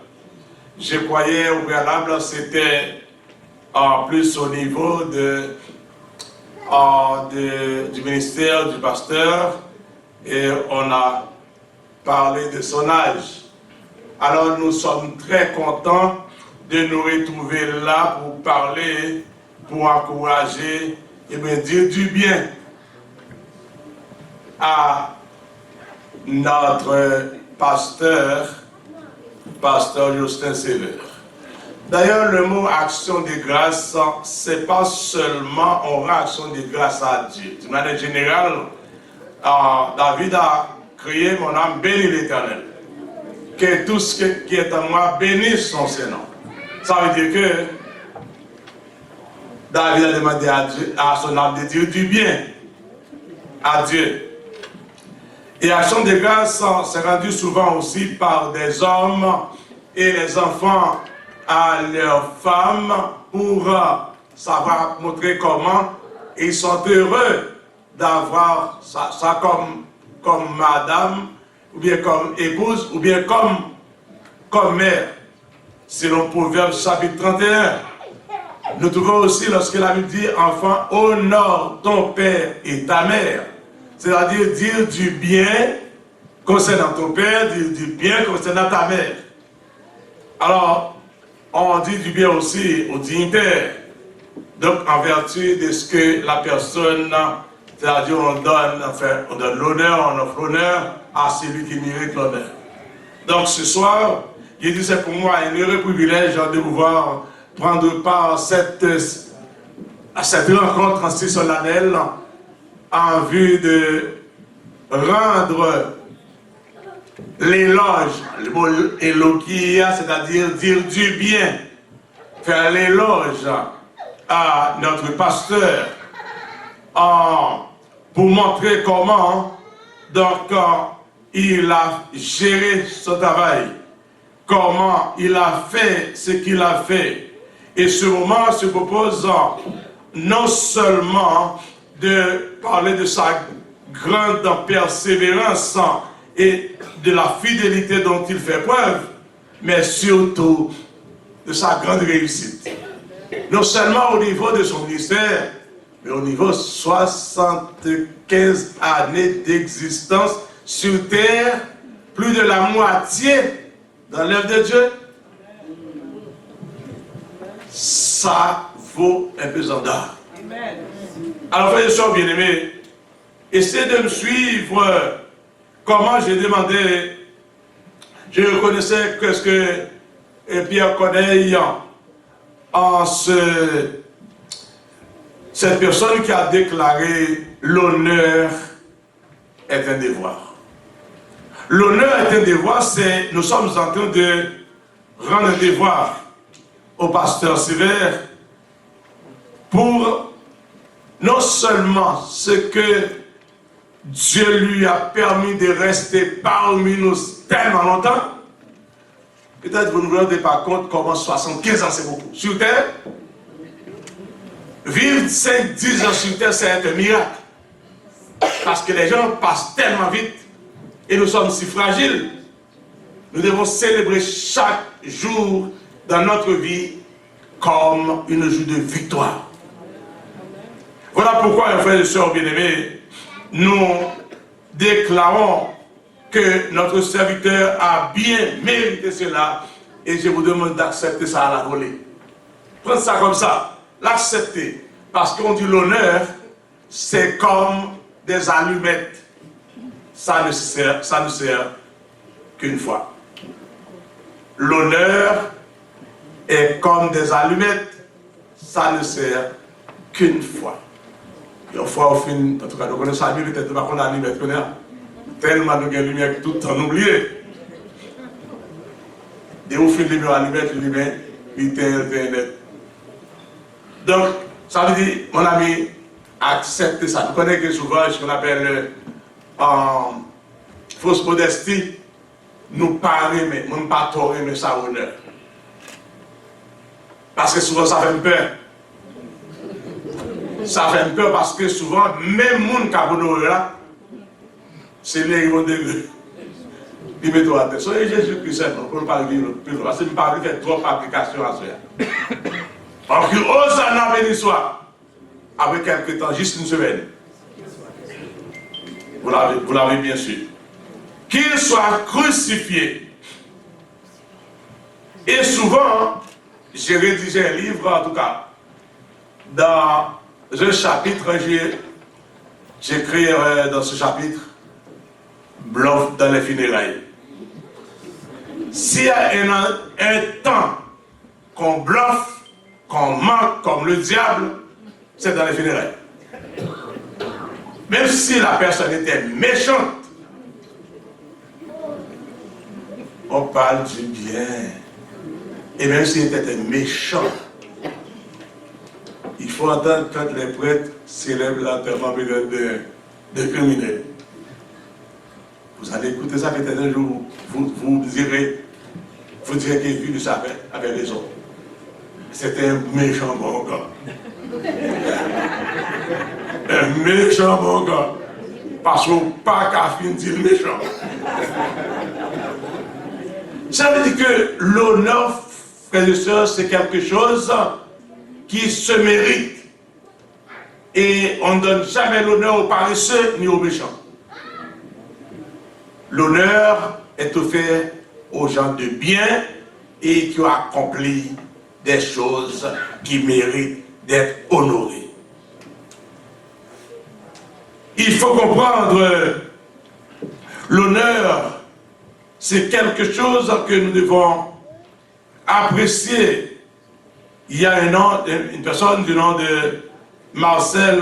Je croyais au préalable, c'était en plus au niveau du ministère du pasteur et on a parlé de son âge. Alors nous sommes très contents de nous retrouver là pour parler, pour encourager et bien dire du bien à notre pasteur Justin Sévère. D'ailleurs, le mot action de grâce, c'est pas seulement on rend action de grâce à Dieu. De manière générale, David a crié mon âme bénit l'Éternel. Que tout ce qui est en moi bénisse son Seigneur. Ça veut dire que David a demandé à son âme de dire du bien à Dieu. Et action de grâce, c'est rendu souvent aussi par des hommes et les enfants à leurs femmes pour savoir montrer comment ils sont heureux d'avoir ça comme madame, ou bien comme épouse, ou bien comme mère. Selon Proverbe chapitre 31, nous trouvons aussi lorsque la Bible dit enfant, honore ton père et ta mère. C'est-à-dire dire du bien concernant ton père, dire du bien concernant ta mère. Alors, on dit du bien aussi aux dignitaires. Donc, en vertu de ce que la personne, c'est-à-dire on donne l'honneur, on offre l'honneur à celui qui mérite l'honneur. Donc, ce soir, j'ai dit c'est pour moi un heureux privilège de pouvoir prendre part à cette rencontre ainsi solennelle en vue de rendre l'éloge, le mot élogia, c'est-à-dire dire du bien, faire l'éloge à notre pasteur, pour montrer comment donc il a géré son travail, comment il a fait ce qu'il a fait. Et ce moment se propose non seulement de parler de sa grande persévérance et de la fidélité dont il fait preuve, mais surtout de sa grande réussite. Non seulement au niveau de son ministère, mais au niveau 75 années d'existence sur terre, plus de la moitié dans l'œuvre de Dieu. Ça vaut un pesant d'or. Alors, frères et sœurs bien-aimés, essayez de me suivre. Comment j'ai demandé, je reconnaissais que ce que Pierre Corneille en cette personne qui a déclaré l'honneur est un devoir. L'honneur est un devoir, c'est nous sommes en train de rendre un devoir au pasteur Sévère pour non seulement ce que Dieu lui a permis de rester parmi nous tellement longtemps, peut-être vous ne vous rendez pas compte comment 75 ans c'est beaucoup. Sur terre, vivre 5-10 ans sur terre, c'est un miracle. Parce que les gens passent tellement vite et nous sommes si fragiles. Nous devons célébrer chaque jour dans notre vie comme une jour de victoire. Voilà pourquoi, frères et sœurs bien-aimés, nous déclarons que notre serviteur a bien mérité cela et je vous demande d'accepter ça à la volée. Prenez ça comme ça, l'accepter. Parce qu'on dit l'honneur, c'est comme des allumettes. Ça ne sert qu'une fois. L'honneur est comme des allumettes, ça ne sert qu'une fois. Une fois au fin, en tout cas, nous connaissons la Bible, peut-être pas qu'on a allumette, tellement nous avons lumière tout le temps oublié. Dès au fin de lumière allumette, le lumière, il était net. Donc, ça veut dire, mon ami, accepte ça. Vous connaissez que souvent ce qu'on appelle fausse modestie, nous parler, mais nous ne pas trop aimer ça honneur. Parce que souvent ça fait peur. Ça fait peur parce que souvent, même les gens qui ont honoré là, c'est les gens de ils mettent à tête. Soyez Jésus-Christ, on ne peut pas vivre plus loin. Parce que je ne peux pas faire trop d'applications à ça. Alors que Hosanna béni soit, avec quelques temps, juste une semaine. Vous l'avez bien su. Qu'il soit crucifié. Et souvent, j'ai rédigé un livre, en tout cas, dans un chapitre, j'écris dans ce chapitre, Bluff dans les funérailles. S'il y a un temps qu'on bluffe, qu'on manque comme le diable, c'est dans les funérailles. Même si la personne était méchante, on parle du bien. Et même s'il était méchant, il faut entendre quand les prêtres célèbrent l'enterrement de criminels. Vous allez écouter ça peut-être un jour, vous direz que Philus avait raison. C'était un méchant bon gars. Un méchant bon gars. Parce qu'on n'a pas qu'à finir méchant. Ça veut dire que l'honneur, frères et sœurs, c'est quelque chose qui se mérite. Et on ne donne jamais l'honneur aux paresseux ni aux méchants. L'honneur est offert aux gens de bien et qui ont accompli des choses qui méritent d'être honorées. Il faut comprendre, l'honneur, c'est quelque chose que nous devons apprécier. Il y a une personne du nom de Marcel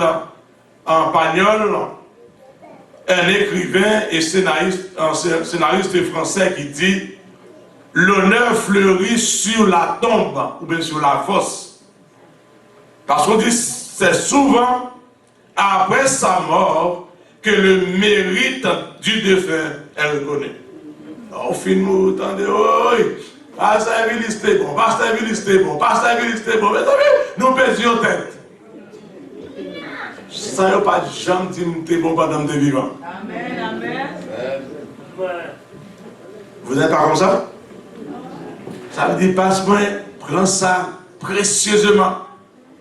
Pagnol, un écrivain et scénariste français qui dit « L'honneur fleurit sur la tombe ou bien sur la fosse. » Parce qu'on dit c'est souvent après sa mort que le mérite du défunt est reconnu. Au film, vous entendez, oui, Pasteur Willis, c'était bon, Pasteur Willis, c'était bon, Pasteur Willis, c'était bon, mais nous perdions tête. Ça n'a pas jamais dit que nous bon pendant que nous vivants. Amen, amen. Vous n'êtes pas comme ça? Ça veut dire, passe-moi, prends ça précieusement.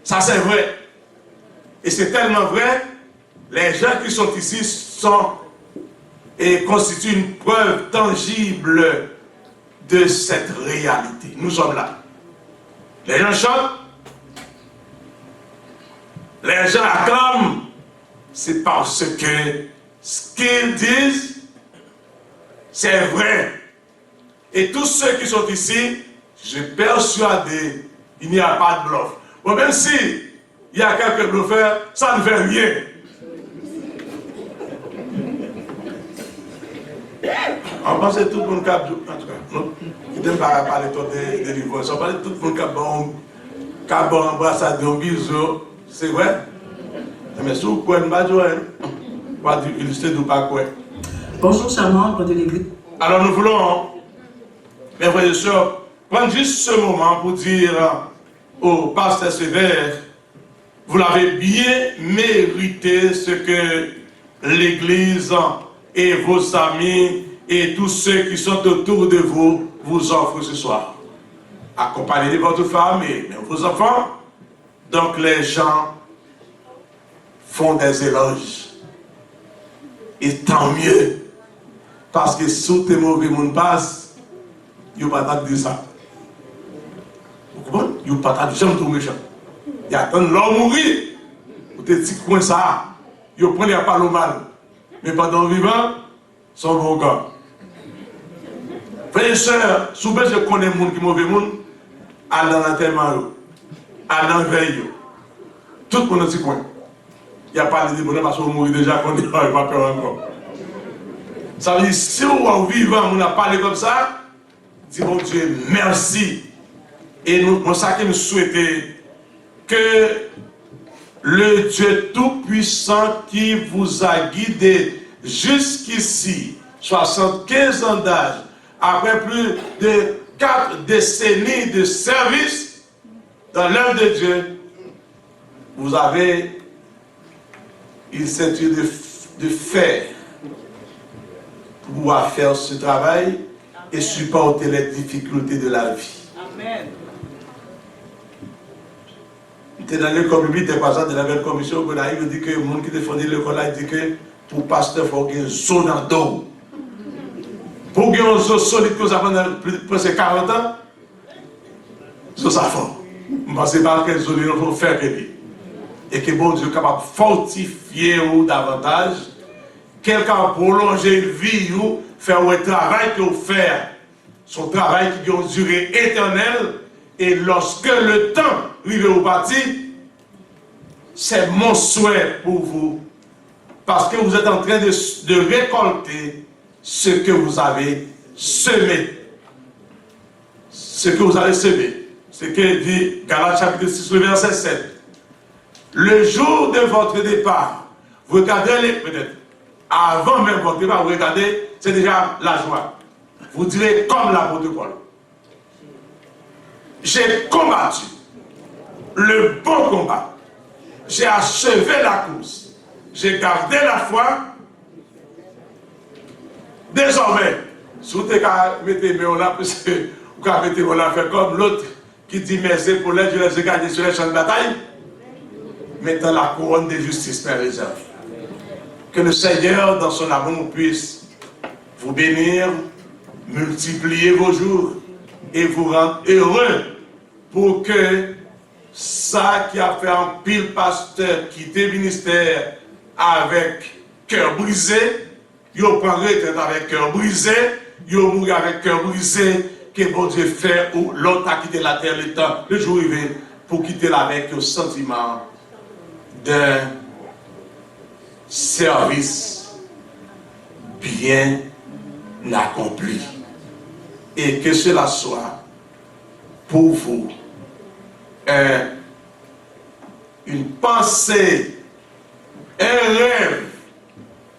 Ça, c'est vrai. Et c'est tellement vrai, les gens qui sont ici sont et constituent une preuve tangible de cette réalité. Nous sommes là. Les gens chantent, les gens acclament, c'est parce que ce qu'ils disent, c'est vrai. Et tous ceux qui sont ici, je suis persuadé, il n'y a pas de bluff. Bon, même si il y a quelques bluffeurs, ça ne fait rien. On pense que tout le monde cap, en tout cas, qui n'aime pas parler de délivrance, on parle de tout le monde cap bon embrassade, un bisou, c'est vrai. Mais si vous pouvez pas jouer, pas illustrer ou pas quoi. Bonjour, chers membres de l'Église. Alors nous voulons, mes frères et sœurs, prendre juste ce moment pour dire au pasteur Sévère, vous l'avez bien mérité ce que l'Église et vos amis et tous ceux qui sont autour de vous vous offrent ce soir. Accompagnez de votre femme et vos enfants. Donc les gens font des éloges. Et tant mieux. Parce que sous tes mauvais monde passe, ils n'ont pas de ça. Vous comprenez? Ils n'ont pas de jamais tout méchant. Ils attendent l'homme mourir. Vous te dites coin ça. Ils prennent pas le mal. Mais pendant le vivant, ils sont bons gars. Frères et sœurs, souvent je connais les gens qui sont mauvais monde, à l'enterrement, à l'enveille. Tout le monde est coin. Il n'y a pas de bonheur parce qu'on mourit déjà, qu'on n'est pas peur encore. Ça veut dire, si on est vivant, on a parlé comme ça, dis mon Dieu, merci. Et nous, ça que nous souhaitons que le Dieu Tout-Puissant qui vous a guidé jusqu'ici, 75 ans d'âge, après plus de 4 décennies de service dans l'œuvre de Dieu, vous avez une ceinture de fer pour pouvoir faire ce travail et supporter les difficultés de la vie. Amen. J'étais dans l'école publique, j'étais passé de la belle commission, il dit que le monde qui défendait l'école, il dit que pour pasteur, il faut qu'il y ait une zone en dos. Pour qu'il y ait une zone solide que ça pendant presque 40 ans, c'est ça fort. Je ne pense pas que zone il faut faire que lui. Et que bon Dieu est capable de fortifier ou davantage, quelqu'un prolonger une vie ou faire un travail que vous faites, son travail qui a une durée éternelle, et lorsque le temps arrive au bâti, c'est mon souhait pour vous, parce que vous êtes en train de récolter ce que vous avez semé. Ce que vous avez semé. Ce que dit Galates chapitre 6, verset 7. Le jour de votre départ, vous regardez peut-être, avant même votre départ, vous regardez, c'est déjà la joie. Vous direz comme l'apôtre Paul. J'ai combattu le bon combat. J'ai achevé la course. J'ai gardé la foi. Désormais, si vous mettez là, parce que vous mettez là, faire comme l'autre qui dit mes épaules, je les ai gardées sur les champs de bataille. Mettons la couronne de justice, Père réserve. Que le Seigneur, dans son amour, puisse vous bénir, multiplier vos jours et vous rendre heureux pour que ça qui a fait un pile pasteur quitter le ministère avec cœur brisé, il prend retraite avec cœur brisé, il mourra avec cœur brisé, que bon Dieu fait ou l'autre a quitté la terre le temps, le jour arrivé, pour quitter là avec le sentiment d'un service bien accompli. Et que cela soit pour vous une pensée, un rêve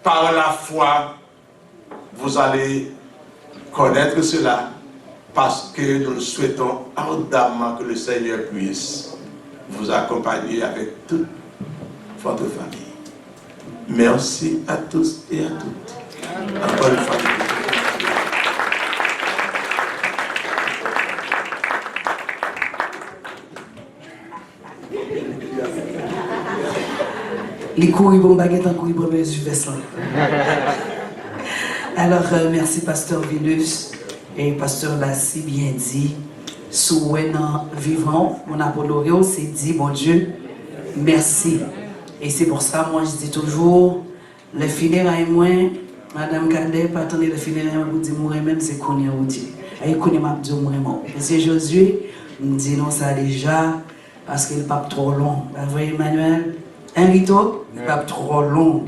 par la foi. Vous allez connaître cela parce que nous souhaitons ardemment que le Seigneur puisse vous accompagner avec toute votre famille. Merci à tous et à toutes. Encore une fois. Les couilles bon baguette en couilles bon Alors, merci Pasteur Vilus et Pasteur l'a si bien dit. Souvenant vivant, mon Apollo c'est dit, bon Dieu, merci. Et c'est pour ça, moi je dis toujours, les funérailles moins, Madame Cadet, pas attendre les funérailles, vous dites, moi même c'est qu'on est au Dieu. Et qu'on est m'a dit, moi mort. Monsieur Josué, nous dit non ça déjà, parce qu'il n'est pas trop long. Vous voyez Emmanuel, un rito, il n'est pas trop long.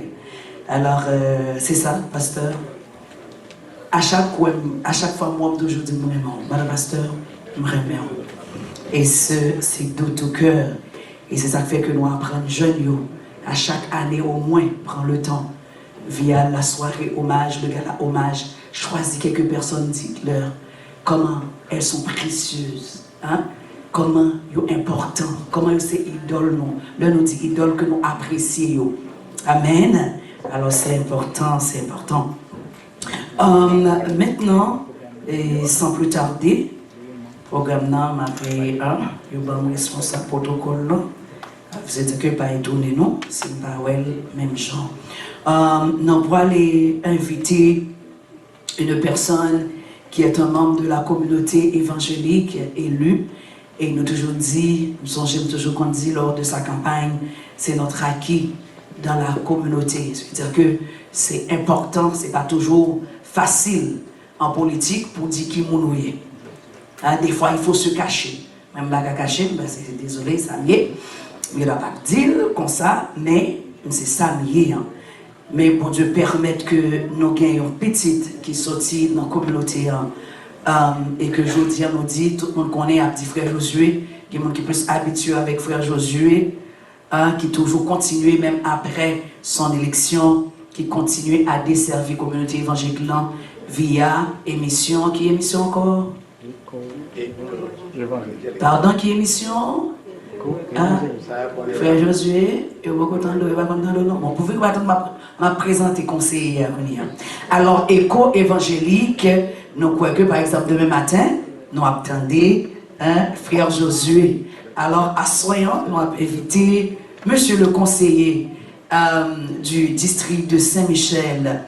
Alors, c'est ça, Pasteur. À chaque fois, moi, je dis, moi mort. Madame Pasteur, je me remets. Et c'est de tout cœur. Et c'est ça qui fait que nous apprenons jeunes, à chaque année au moins, prendre le temps, via la soirée hommage, le gala hommage, choisir quelques personnes, dites-leur comment elles sont précieuses, hein? Comment elles sont importantes, comment c'est idole, nous. Là, nous dit idole que nous apprécions. Amen. Alors, c'est important, c'est important. Maintenant, et sans plus tarder, programme m'a fait un, je suis responsable protocole là. Vous êtes que pas étonné non, c'est pas ouais même genre. Nous pour aller inviter une personne qui est un membre de la communauté évangélique élue et nous toujours dit, nous sommes toujours qu'on dit lors de sa campagne, c'est notre acquis dans la communauté. C'est-à-dire que c'est important, c'est pas toujours facile en politique pour dire qui nous est. Hein, des fois, il faut se cacher. Même la cacher, ben, c'est désolé, ça m'y est. Il ne va pas dire comme ça, mais c'est ça m'y est. Hein. Mais pour Dieu permettre que nous ayons une petite qui sortit dans la communauté et que je dis, nous dit, tout le monde connaît un petit frère Josué, qui est qui peut s'habituer avec frère Josué, qui toujours continue même après son élection, qui continue à desservir la communauté évangélique via émission. Qui émission encore? Pardon, qui émission? Frère Josué, je ne suis pas content de le nom. Vous pouvez me présenter conseiller. Alors, écho évangélique, nous croyons que par exemple demain matin, nous attendons frère Josué. Alors, à Soyons, nous avons invité monsieur le conseiller du district de Saint-Michel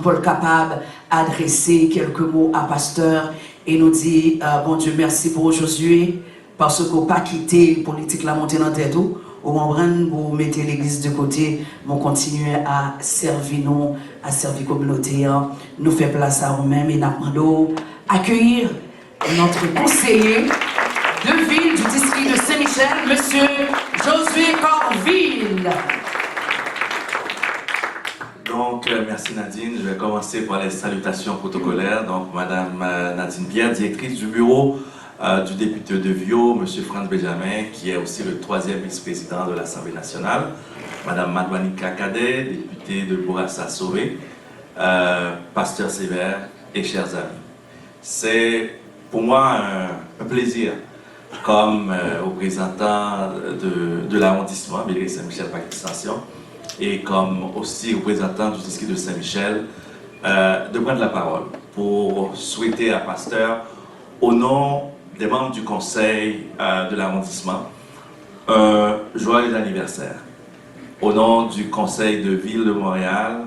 pour être capable d'adresser quelques mots à pasteur et nous dit bon Dieu merci pour Josué parce qu'on n'a pas quitté la politique la montée dans tête ou vous mettez l'église de côté, vous continuez à servir nous, à servir la communauté, nous fait place à nous-mêmes et nous demandons accueillir notre conseiller de ville du district de Saint-Michel, monsieur Josué Corville. Donc, merci Nadine. Je vais commencer par les salutations protocolaires. Donc, Madame Nadine Pierre, directrice du bureau du député de Viau, Monsieur Franz Benjamin, qui est aussi le 3e vice-président de l'Assemblée nationale. Madame Madouanika Cadet, députée de Bourassa-Sauvé, Pasteur Sévère et chers amis. C'est pour moi un plaisir, comme représentant de l'arrondissement, Bélier Saint-Michel-Pac-Extension, et comme aussi représentant du district de Saint-Michel, de prendre la parole pour souhaiter à Pasteur, au nom des membres du conseil de l'arrondissement, un joyeux anniversaire. Au nom du conseil de ville de Montréal,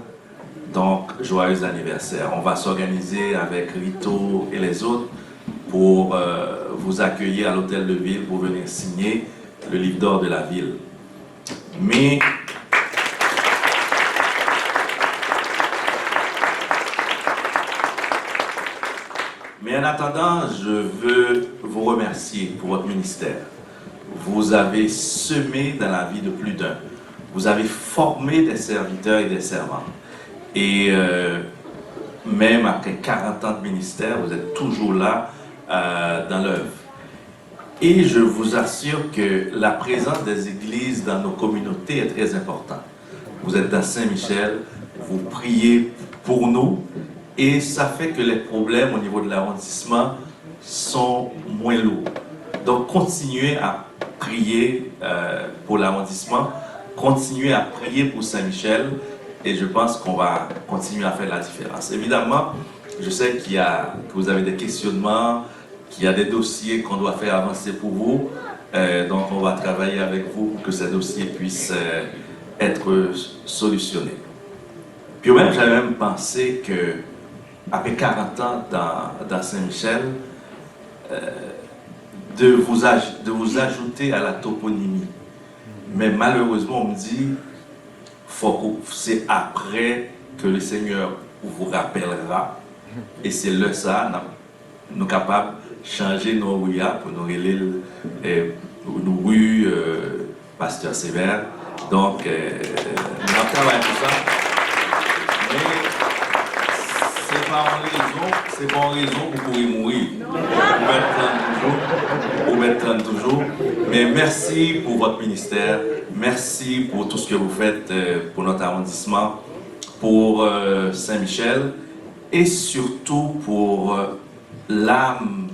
donc joyeux anniversaire. On va s'organiser avec Rito et les autres pour vous accueillir à l'hôtel de ville pour venir signer le livre d'or de la ville. Mais en attendant, je veux vous remercier pour votre ministère. Vous avez semé dans la vie de plus d'un. Vous avez formé des serviteurs et des servantes. Et même après 40 ans de ministère, vous êtes toujours là dans l'œuvre. Et je vous assure que la présence des églises dans nos communautés est très importante. Vous êtes dans Saint-Michel, vous priez pour nous, et ça fait que les problèmes au niveau de l'arrondissement sont moins lourds. Donc continuez à prier pour l'arrondissement, continuez à prier pour Saint-Michel, et je pense qu'on va continuer à faire la différence. Évidemment, je sais que vous avez des questionnements, qu'il y a des dossiers qu'on doit faire avancer pour vous, donc on va travailler avec vous pour que ces dossiers puissent être solutionnés. Puis même, j'avais même pensé que après 40 ans dans Saint-Michel, de vous ajouter à la toponymie. Mais malheureusement, on me dit, c'est après que le Seigneur vous rappellera, et c'est là ça, nous sommes capables de changer nos rues pour nous relire nos rues Pasteur Sévère. Donc, nous avons travaillé pour ça. Mais c'est pas en raison pour pouvoir mourir. Vous m'êtes toujours. Mais merci pour votre ministère. Merci pour tout ce que vous faites pour notre arrondissement, pour Saint-Michel et surtout pour l'âme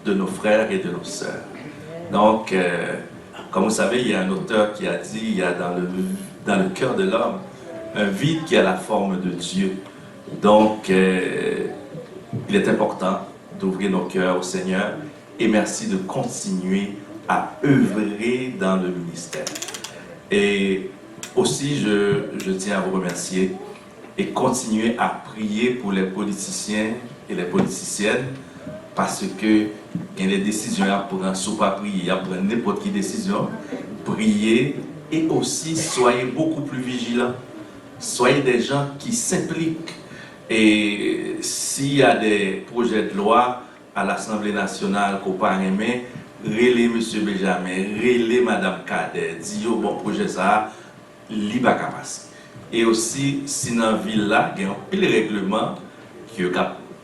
de nos frères et de nos sœurs. Donc, comme vous savez, il y a un auteur qui a dit, il y a dans le cœur de l'homme un vide qui a la forme de Dieu. Donc, il est important d'ouvrir nos cœurs au Seigneur et merci de continuer à œuvrer dans le ministère. Et aussi, je tiens à vous remercier et continuer à prier pour les politiciens et les politiciennes parce que il y a des décisions à prendre, sous pas prier, à prendre n'importe quelle décision, prier et aussi soyez beaucoup plus vigilants. Soyez des gens qui s'impliquent. Et s'il y a des projets de loi à l'Assemblée nationale qu'on pas aimer, relais M. Benjamin, relais Mme Kader, dit au bon projet ça, il va passer. Et aussi, si dans la ville là, il y a un pile règlement qui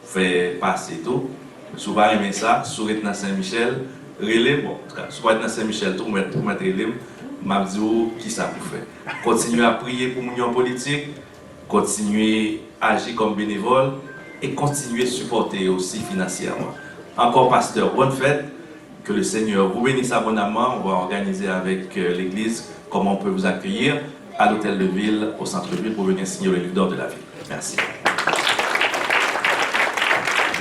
fait passer tout, si vous pas aimer ça, si vous êtes dans Saint-Michel, relais, bon, en tout cas, si vous êtes dans Saint-Michel, tout mettre relais, m'a dit qui ça vous fait. Continuez à prier pour l'union politique, continuez à agir comme bénévole et continuez à supporter aussi financièrement. Encore pasteur, bonne fête, que le Seigneur vous bénisse abondamment. On va organiser avec l'église comment on peut vous accueillir à l'hôtel de ville, au centre-ville, pour venir signer le livre d'or de la ville. Merci.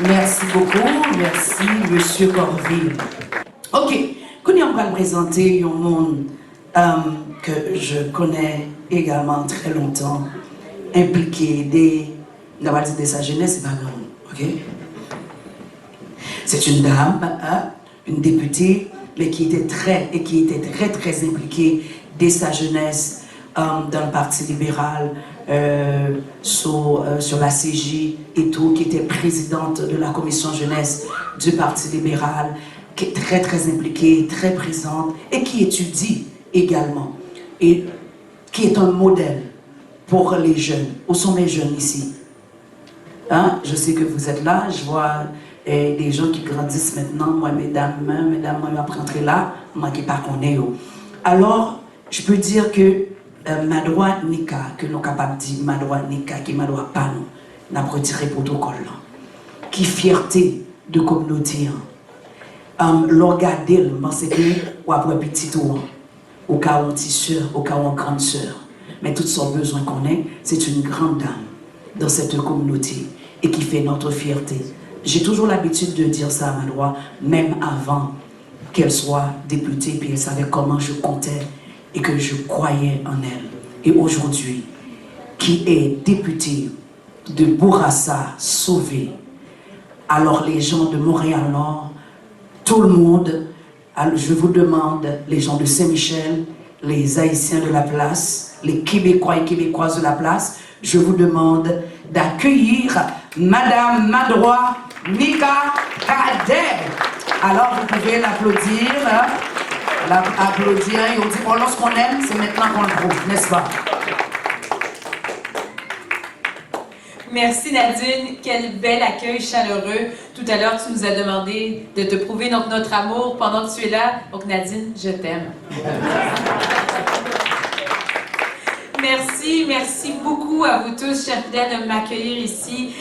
Merci beaucoup, merci Monsieur Corville. Ok, quand on va présenter un monde que je connais également très longtemps, impliqué de sa jeunesse, c'est pas grand, ok? C'est une dame, une députée, mais qui était très impliquée dès sa jeunesse dans le Parti libéral, sur la CJ et tout, qui était présidente de la commission jeunesse du Parti libéral, qui est très impliquée, très présente et qui étudie également et qui est un modèle pour les jeunes. Où sont mes jeunes ici? Hein? Je sais que vous êtes là, je vois des gens qui grandissent maintenant. Moi, mesdames, moi, je vais rentrer là, moi qui ne connais pas. Alors, je peux dire que Madroa Nika, que nous sommes capables de dire Madroa Nika, qui Madroa pas nous, n'a pas retiré le protocole là. Qui fierté de communauté. L'orgadel, c'est que, ou après petit tour, au cas où on est soeur, au cas où on grande soeur. Mais tout son besoin qu'on ait, c'est une grande dame dans cette communauté et qui fait notre fierté. J'ai toujours l'habitude de dire ça à Madroa, même avant qu'elle soit députée, puis elle savait comment je comptais et que je croyais en elle. Et aujourd'hui, qui est députée de Bourassa, sauvée, alors les gens de Montréal-Nord, tout le monde, je vous demande, les gens de Saint-Michel, les Haïtiens de la place, les Québécois et Québécoises de la place, je vous demande d'accueillir Madame Madroa Nika Kader. Alors vous pouvez l'applaudir, applaudir, et on dit, bon, lorsqu'on aime, c'est maintenant qu'on le prouve, n'est-ce pas? Merci Nadine, quel bel accueil chaleureux. Tout à l'heure, tu nous as demandé de te prouver notre amour pendant que tu es là. Donc Nadine, je t'aime. Merci beaucoup à vous tous, chers fidèles, de m'accueillir ici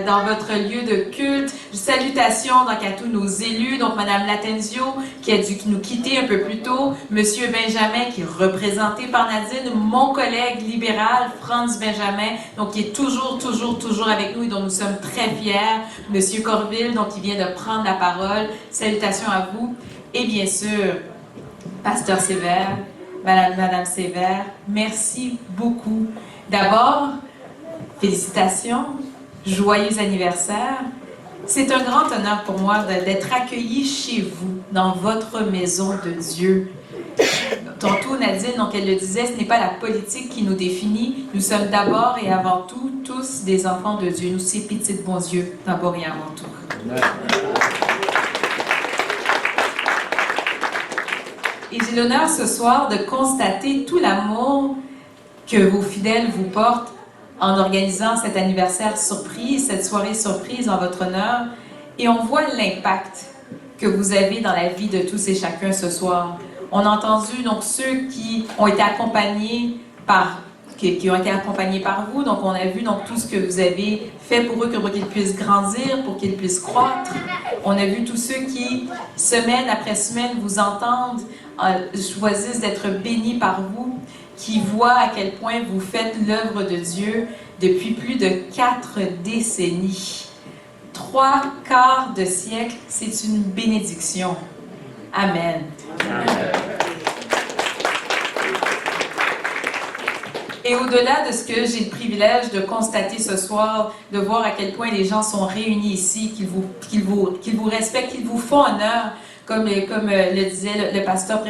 dans votre lieu de culte. Salutations donc à tous nos élus, donc Madame Latenzio qui a dû nous quitter un peu plus tôt, Monsieur Benjamin qui est représenté par Nadine, mon collègue libéral Franz Benjamin, donc qui est toujours avec nous et dont nous sommes très fiers, Monsieur Corville, donc qui vient de prendre la parole. Salutations à vous et bien sûr, Pasteur Sévère. Madame Sévère, merci beaucoup. D'abord, félicitations, joyeux anniversaire. C'est un grand honneur pour moi d'être accueillie chez vous, dans votre maison de Dieu. Tantôt, Nadine, donc elle le disait, ce n'est pas la politique qui nous définit. Nous sommes d'abord et avant tout tous des enfants de Dieu. Nous, ces petits bons yeux, d'abord et avant tout. Et j'ai l'honneur ce soir de constater tout l'amour que vos fidèles vous portent en organisant cet anniversaire surprise, cette soirée surprise en votre honneur. Et on voit l'impact que vous avez dans la vie de tous et chacun ce soir. On a entendu donc ceux qui ont été accompagnés par vous. Donc, on a vu donc, tout ce que vous avez fait pour eux, pour qu'ils puissent grandir, pour qu'ils puissent croître. On a vu tous ceux qui, semaine après semaine, vous entendent, choisissent d'être bénis par vous, qui voient à quel point vous faites l'œuvre de Dieu depuis plus de 4 décennies. 3 quarts de siècle, c'est une bénédiction. Amen. Et au-delà de ce que j'ai le privilège de constater ce soir, de voir à quel point les gens sont réunis ici, qu'ils vous respectent, qu'ils vous font honneur, comme le disait le pasteur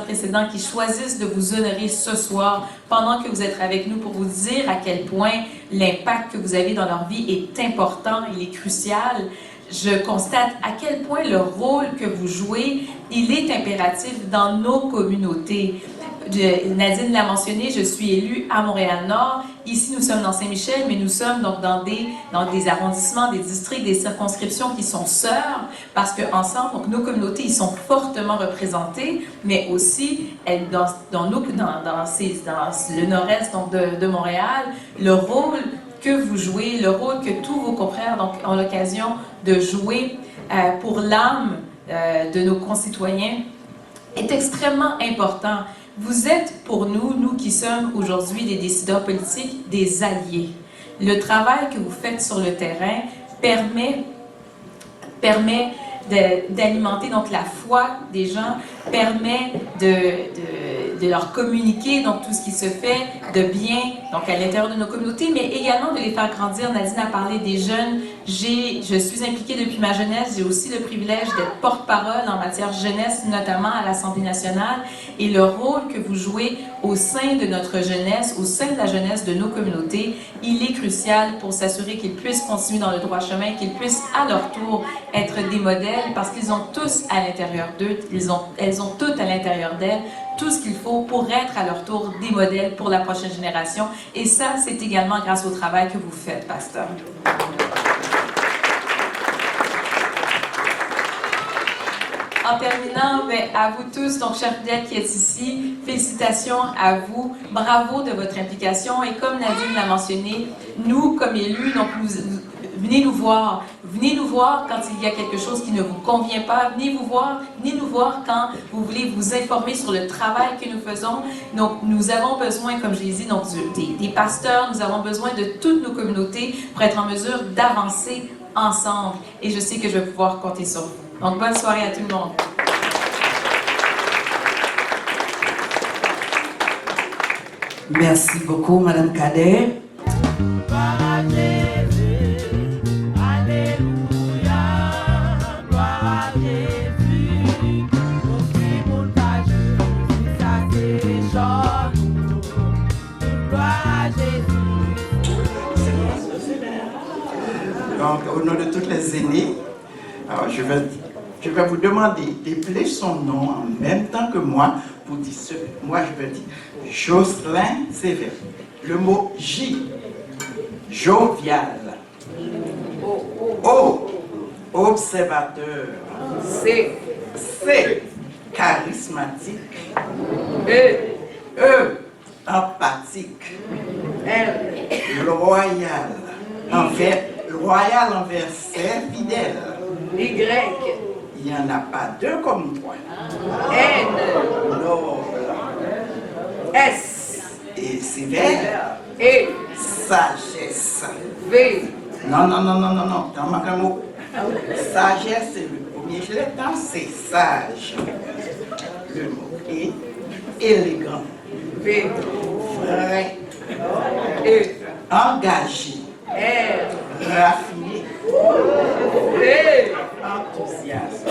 précédent, qui choisissent de vous honorer ce soir pendant que vous êtes avec nous pour vous dire à quel point l'impact que vous avez dans leur vie est important, il est crucial. Je constate à quel point le rôle que vous jouez, il est impératif dans nos communautés. Nadine l'a mentionné, je suis élue à Montréal-Nord. Ici, nous sommes dans Saint-Michel, mais nous sommes donc dans des arrondissements, des districts, des circonscriptions qui sont sœurs, parce qu'ensemble, donc nos communautés, ils sont fortement représentées, mais aussi dans le nord-est donc de Montréal, le rôle que vous jouez, le rôle que tous vos confrères donc, ont l'occasion de jouer pour l'âme de nos concitoyens est extrêmement important. Vous êtes pour nous qui sommes aujourd'hui des décideurs politiques, des alliés. Le travail que vous faites sur le terrain permet d'alimenter donc la foi des gens, permet de leur communiquer donc tout ce qui se fait de bien donc à l'intérieur de nos communautés, mais également de les faire grandir. Nadine a parlé des jeunes. Je suis impliquée depuis ma jeunesse. J'ai aussi le privilège d'être porte-parole en matière jeunesse, notamment à l'Assemblée nationale. Et le rôle que vous jouez au sein de notre jeunesse, au sein de la jeunesse de nos communautés, il est crucial pour s'assurer qu'ils puissent continuer dans le droit chemin, qu'ils puissent à leur tour être des modèles, parce qu'ils ont tous à l'intérieur d'eux, elles ont toutes à l'intérieur d'elles tout ce qu'il faut pour être à leur tour des modèles pour la prochaine génération. Et ça, c'est également grâce au travail que vous faites, pasteur. En terminant, à vous tous, donc chers fidèles qui êtes ici, félicitations à vous, bravo de votre implication. Et comme Nadine l'a mentionné, nous, comme élus, donc venez nous voir quand il y a quelque chose qui ne vous convient pas, venez nous voir quand vous voulez vous informer sur le travail que nous faisons. Donc nous avons besoin, comme je l'ai dit, donc, des pasteurs, nous avons besoin de toutes nos communautés pour être en mesure d'avancer ensemble. Et je sais que je vais pouvoir compter sur vous. Donc, bonne soirée à tout le monde. Merci beaucoup, Madame Cadet. Donc, au nom de toutes les aînées, alors je vais vous demander d'appeler son nom en même temps que moi pour dire ce que moi je vais dire. Jocelyn Sévère. Le mot J. jovial. O, observateur. C, charismatique. E, empathique. L, loyal. Loyal envers ses fidèles. Y, il n'y en a pas deux comme moi. N, noble. S, et sévère. Et sagesse. V, non, dans ma mot. Sagesse, c'est le premier je l'ai dans, c'est sage. Le mot est élégant. V, vrai. E, engagé. R, raffiné. E, enthousiaste.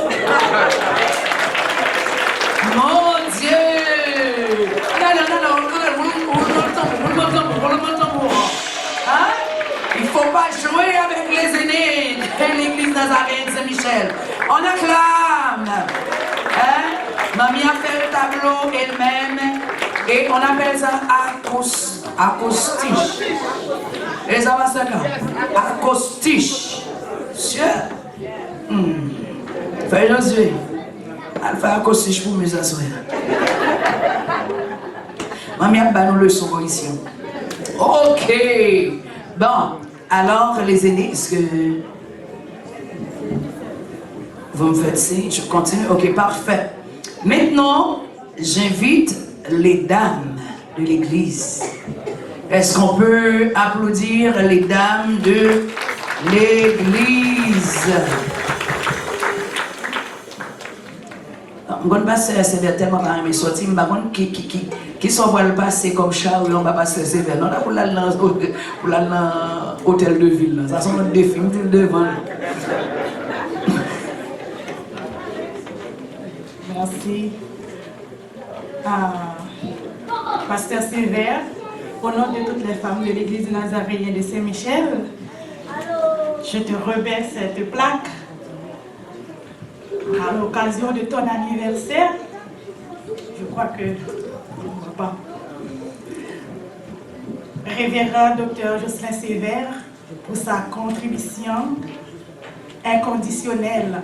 Mon Dieu! Non, hein? Il ne faut pas jouer avec les aînés de l'église Nazarene Saint-Michel. On acclame! Hein? Mamie a fait le tableau elle-même et on appelle ça acoustiche. Et ça va se faire. Acoustiche. Monsieur? Fais Josué. Elle fait acoustiche pour mes assoirs. Mamie a fait une leçon ici. Ok. Bon, alors les aînés, est-ce que vous me faites signe? Je continue. Ok, parfait. Maintenant, j'invite les dames de l'église. Est-ce qu'on peut applaudir les dames de l'église? Je ne sais pas si c'est tellement pas mes sorties, mais qui sont le passer comme Charles, on va passer sévère. Non, là, pour l'hôtel de ville. Ça sont des films devant. Merci. Pasteur Sévère, au nom de toutes les femmes de l'église nazaréenne de Saint-Michel, je te remets cette plaque à l'occasion de ton anniversaire. Je crois que pas. Révérend Dr Jocelyn Sévère pour sa contribution inconditionnelle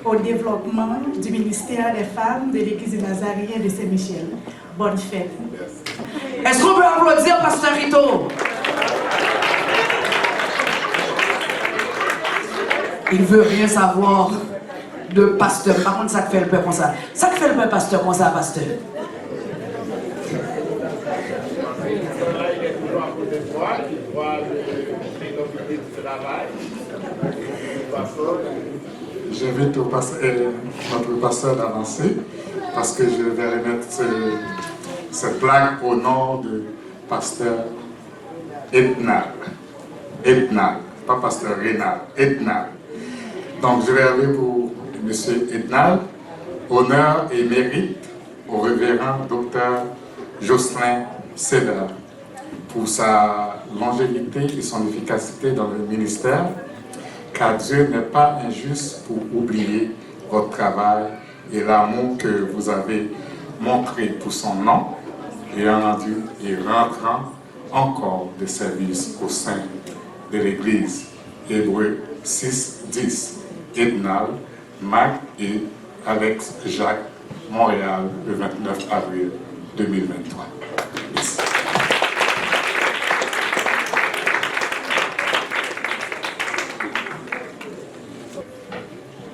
au développement du ministère des femmes de l'église nazaréenne de Saint-Michel. Bonne fête. Est-ce qu'on peut applaudir Pasteur Rito? Il veut rien savoir de pasteur. Par contre, ça fait le peuple comme ça. Ça fait le peuple pasteur comme ça, pasteur. J'invite notre pasteur d'avancer parce que je vais remettre cette plaque au nom de pasteur Ednal. Ednal, pas pasteur Rénal, Ednal. Donc je vais aller pour M. Ednal, honneur et mérite au révérend Dr Jocelyn Sévère pour sa longévité et son efficacité dans le ministère, car Dieu n'est pas injuste pour oublier votre travail et l'amour que vous avez montré pour son nom et rendu et rentrant encore de service au sein de l'Église. Hébreux 6, 10. Ednal, Marc et Alex Jacques, Montréal, le 29 avril 2023. Merci.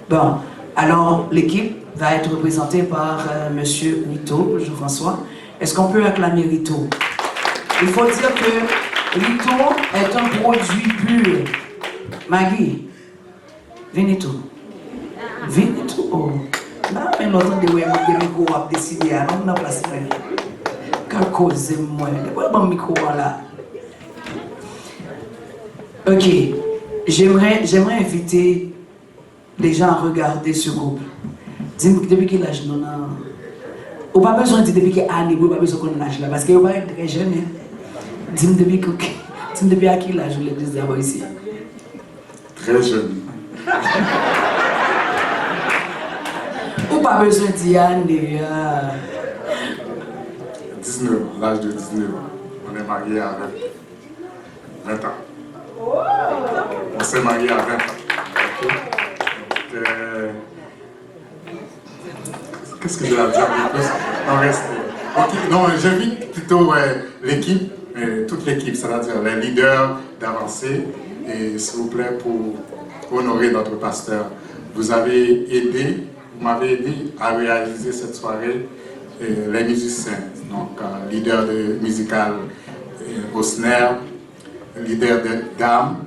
Bon, alors l'équipe va être représentée par M. Rito, Jean-François. Est-ce qu'on peut acclamer Rito? Il faut dire que Rito est un produit pur. Maggie, venez tout. Venez tout. Oh. Là, mais l'autre de le micro a décidé à nous placer. Quelle cause moi? Pourquoi mon micro là? Ok, j'aimerais inviter les gens à regarder ce groupe. Dis-moi depuis quel âge nous avons. On n'a pas besoin de dire depuis quelle année, on n'a pas besoin qu'on l'âge là, parce qu'on va être très jeune. Dis-moi depuis à quel âge l'église d'abord ici? Très jeune. On n'a pas besoin de dire année. 19, l'âge de 19 ans. On est marié avec 20 ans. On s'est marié à 20 ans. Okay. Donc, qu'est-ce que je vais dire de plus? On reste. Okay. Non, j'invite plutôt l'équipe, toute l'équipe, c'est-à-dire les leaders d'avancer, et s'il vous plaît, pour honorer notre pasteur. Vous m'avez aidé à réaliser cette soirée, les musiciens, donc leader musical au snare, leader de dames.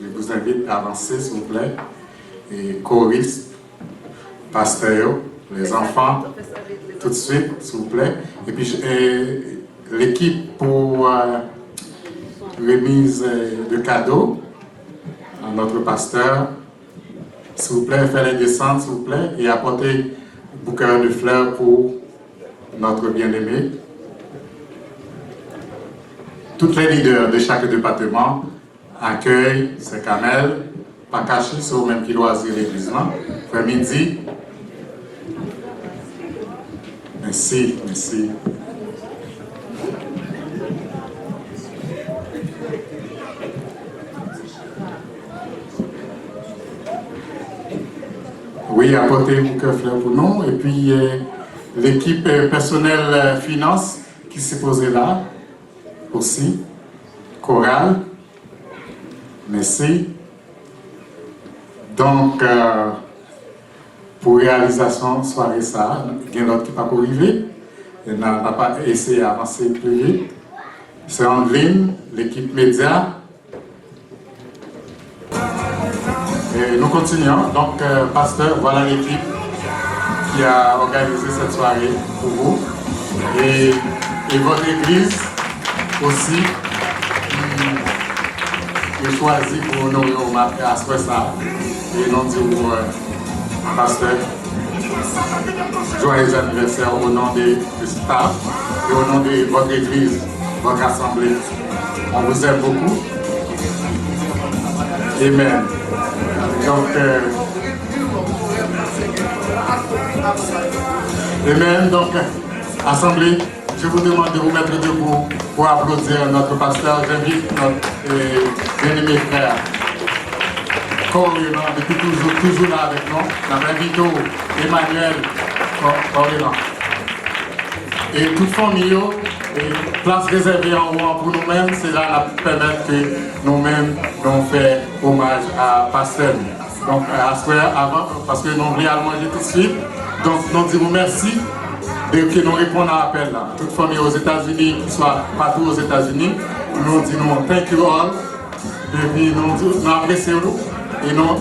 Je vous invite à avancer, s'il vous plaît, et choristes, pasteurs, les enfants, tout de suite, s'il vous plaît. Et puis l'équipe pour remise de cadeaux à notre pasteur. S'il vous plaît, faites-les descendre, s'il vous plaît, et apportez un bouquet de fleurs pour notre bien-aimé. Toutes les leaders de chaque département accueillent ces camels, pas cachés, c'est au même qui loisir l'église. Frère Midi. Merci, merci. Oui, apportez vous que fleur pour nous. Et puis l'équipe personnelle finance qui s'est posée là aussi. Chorale. Merci. Donc, pour réalisation, soirée ça, il y a d'autres qui ne pas arriver. On n'a pas essayé d'avancer plus vite. C'est en ligne, l'équipe média. Et nous continuons. Donc, pasteur, voilà l'équipe qui a organisé cette soirée pour vous. Et votre église aussi, qui est choisie pour honorer au marqué à ce ça. Et non dit au pasteur, joyeux anniversaire au nom du staff et au nom de votre église, votre assemblée. On vous aime beaucoup. Amen. Donc, amen. Donc, assemblée, je vous demande de vous mettre debout pour applaudir notre pasteur. J'invite notre bien-aimé frère, Corrilan, depuis toujours là avec nous. Nous invitons Emmanuel Corrilan. Et toute famille, et place réservée en haut pour nous-mêmes, c'est là qui permet que nous-mêmes nous faisons hommage à Pasteur. Donc, avant, parce que nous voulons aller manger tout de suite. Donc, nous disons merci de que nous répondons à l'appel là. Toute famille aux États-Unis, qui soit partout aux États-Unis, nous disons thank you all. Et puis nous apprécions et nous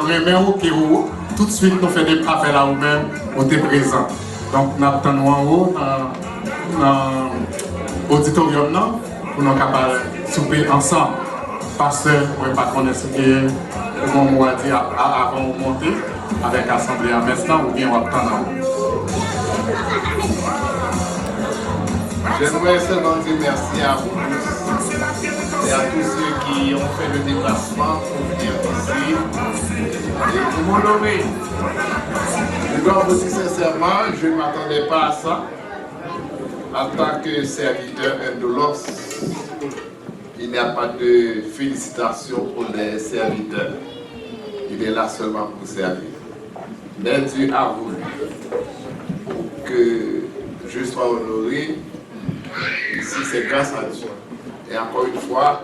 remercions que vous, tout de suite, nous faisons des appels à vous-même, vous êtes présents. Donc, nous attendons en haut dans l'auditorium pour nous capables de souper ensemble. Parce que vous ne pas connaître ce qui est, comme on va dire, avant de monter avec l'Assemblée en maintenant ou bien on attend. J'aimerais seulement dire merci à vous tous et à tous ceux qui ont fait le déplacement pour venir ici et pour m'honorer. Je dois vous dire sincèrement, je ne m'attendais pas à ça. En tant que serviteur Indolos, il n'y a pas de félicitations pour les serviteurs. Il est là seulement pour servir. Mais Dieu a voulu que je sois honoré. Ici, c'est grâce à Dieu. Et encore une fois,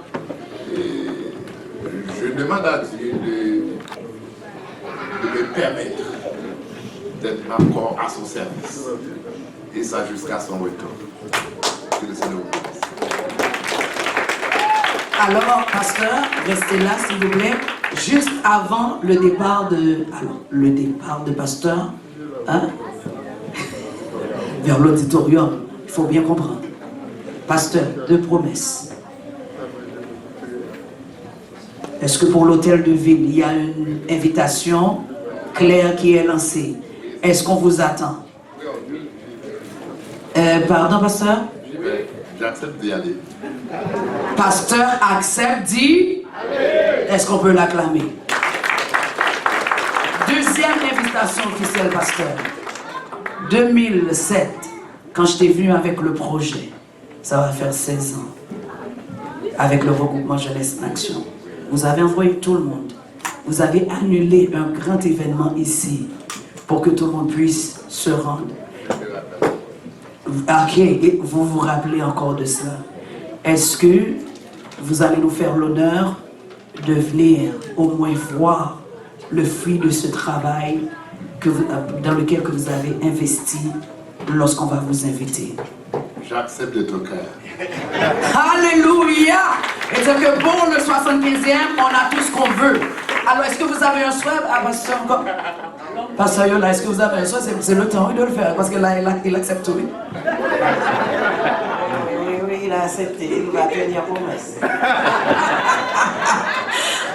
je demande à Dieu de me permettre d'être encore à son service. Et ça jusqu'à son retour. Que le Seigneur vous bénisse. Alors, pasteur, restez là, s'il vous plaît. Juste avant le départ de pasteur, hein, vers l'auditorium, il faut bien comprendre. Pasteur, deux promesses. Est-ce que pour l'hôtel de ville, il y a une invitation claire qui est lancée? Est-ce qu'on vous attend? Pardon, pasteur? J'accepte d'y aller. Pasteur accepte, dit? Est-ce qu'on peut l'acclamer? Deuxième invitation officielle, pasteur. 2007, quand je t'ai venu avec le projet, ça va faire 16 ans, avec le regroupement Jeunesse en Action. Vous avez envoyé tout le monde. Vous avez annulé un grand événement ici pour que tout le monde puisse se rendre. Ok, et vous vous rappelez encore de cela. Est-ce que vous allez nous faire l'honneur de venir au moins voir le fruit de ce travail dans lequel que vous avez investi lorsqu'on va vous inviter? J'accepte de ton cœur. Alléluia! Et dire que pour le 75e, on a tout ce qu'on veut. Alors, est-ce que vous avez un souhait? Ah, Pasteur Yola, est-ce que vous avez un souhait? C'est le temps de le faire, parce que là, il accepte tout. Oui, il a accepté, il va tenir promesse.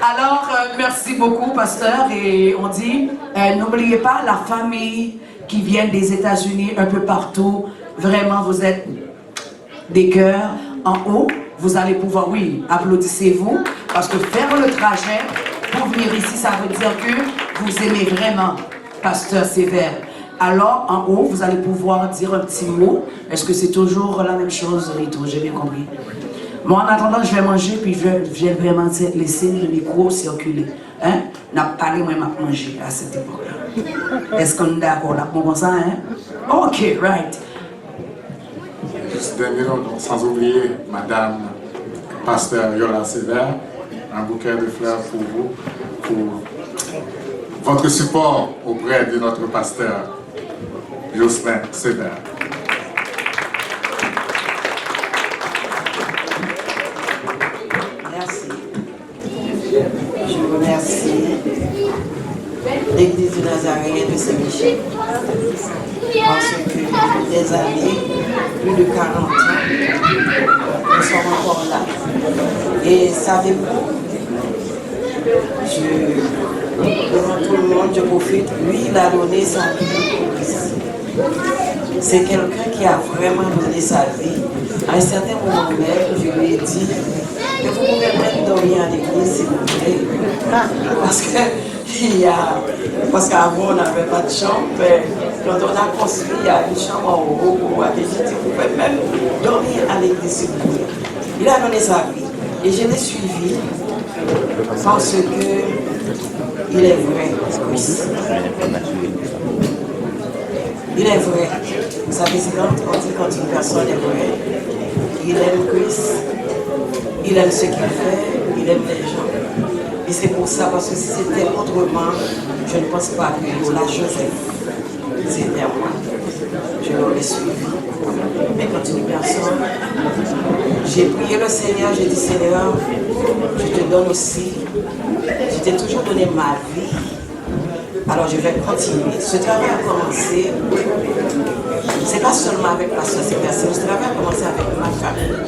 Alors, merci beaucoup, pasteur. Et on dit, n'oubliez pas la famille qui vient des États-Unis, un peu partout. Vraiment, vous êtes des cœurs en haut. Vous allez pouvoir, oui, applaudissez-vous, parce que faire le trajet pour venir ici, ça veut dire que vous aimez vraiment Pasteur Sévère. Alors, en haut, vous allez pouvoir dire un petit mot. Est-ce que c'est toujours la même chose, Rito? J'ai bien compris. Moi, en attendant, je vais manger, puis je vais vraiment laisser le micro circuler. Hein? N'a pas parlé, moi, m'a manger à cette époque-là. Est-ce qu'on est d'accord là? Bon, comme ça, hein? OK, right. Juste dernier, donc, sans oublier Madame Pasteur Yola Sévère, un bouquet de fleurs pour vous, pour votre support auprès de notre pasteur Jocelyn Sévère. Merci. Je remercie l'Église du Nazaréen de Saint-Michel parce que depuis des années, plus de 40 ans, nous sommes encore là. Et savez-vous, devant tout le monde, je profite, lui, il a donné sa vie pour Christ. C'est quelqu'un qui a vraiment donné sa vie. À un certain moment même, je lui ai dit que vous pouvez même dormir à l'église, s'il vous plaît. Parce qu'avant, on n'avait pas de chambre. Mais quand on a construit, il y a une chambre en haut pour moi. Et j'ai dit, vous pouvez même dormir à l'église, s'il vous plaît. Il a donné sa vie. Et je l'ai suivi parce que il est vrai. Il est vrai. Vous savez, c'est quand une personne est vraie, il aime Christ, il aime ce qu'il fait, il aime les gens. Et c'est pour ça, parce que si c'était autrement, je ne pense pas que la Joseph, c'était moi. Je l'aurais suivi. Mais quand une personne, j'ai prié le Seigneur, j'ai dit Seigneur, je te donne aussi, je t'ai toujours donné ma vie. Alors je vais continuer. Ce travail a commencé, c'est pas seulement avec Pasteur Sévère, ce travail a commencé avec ma famille.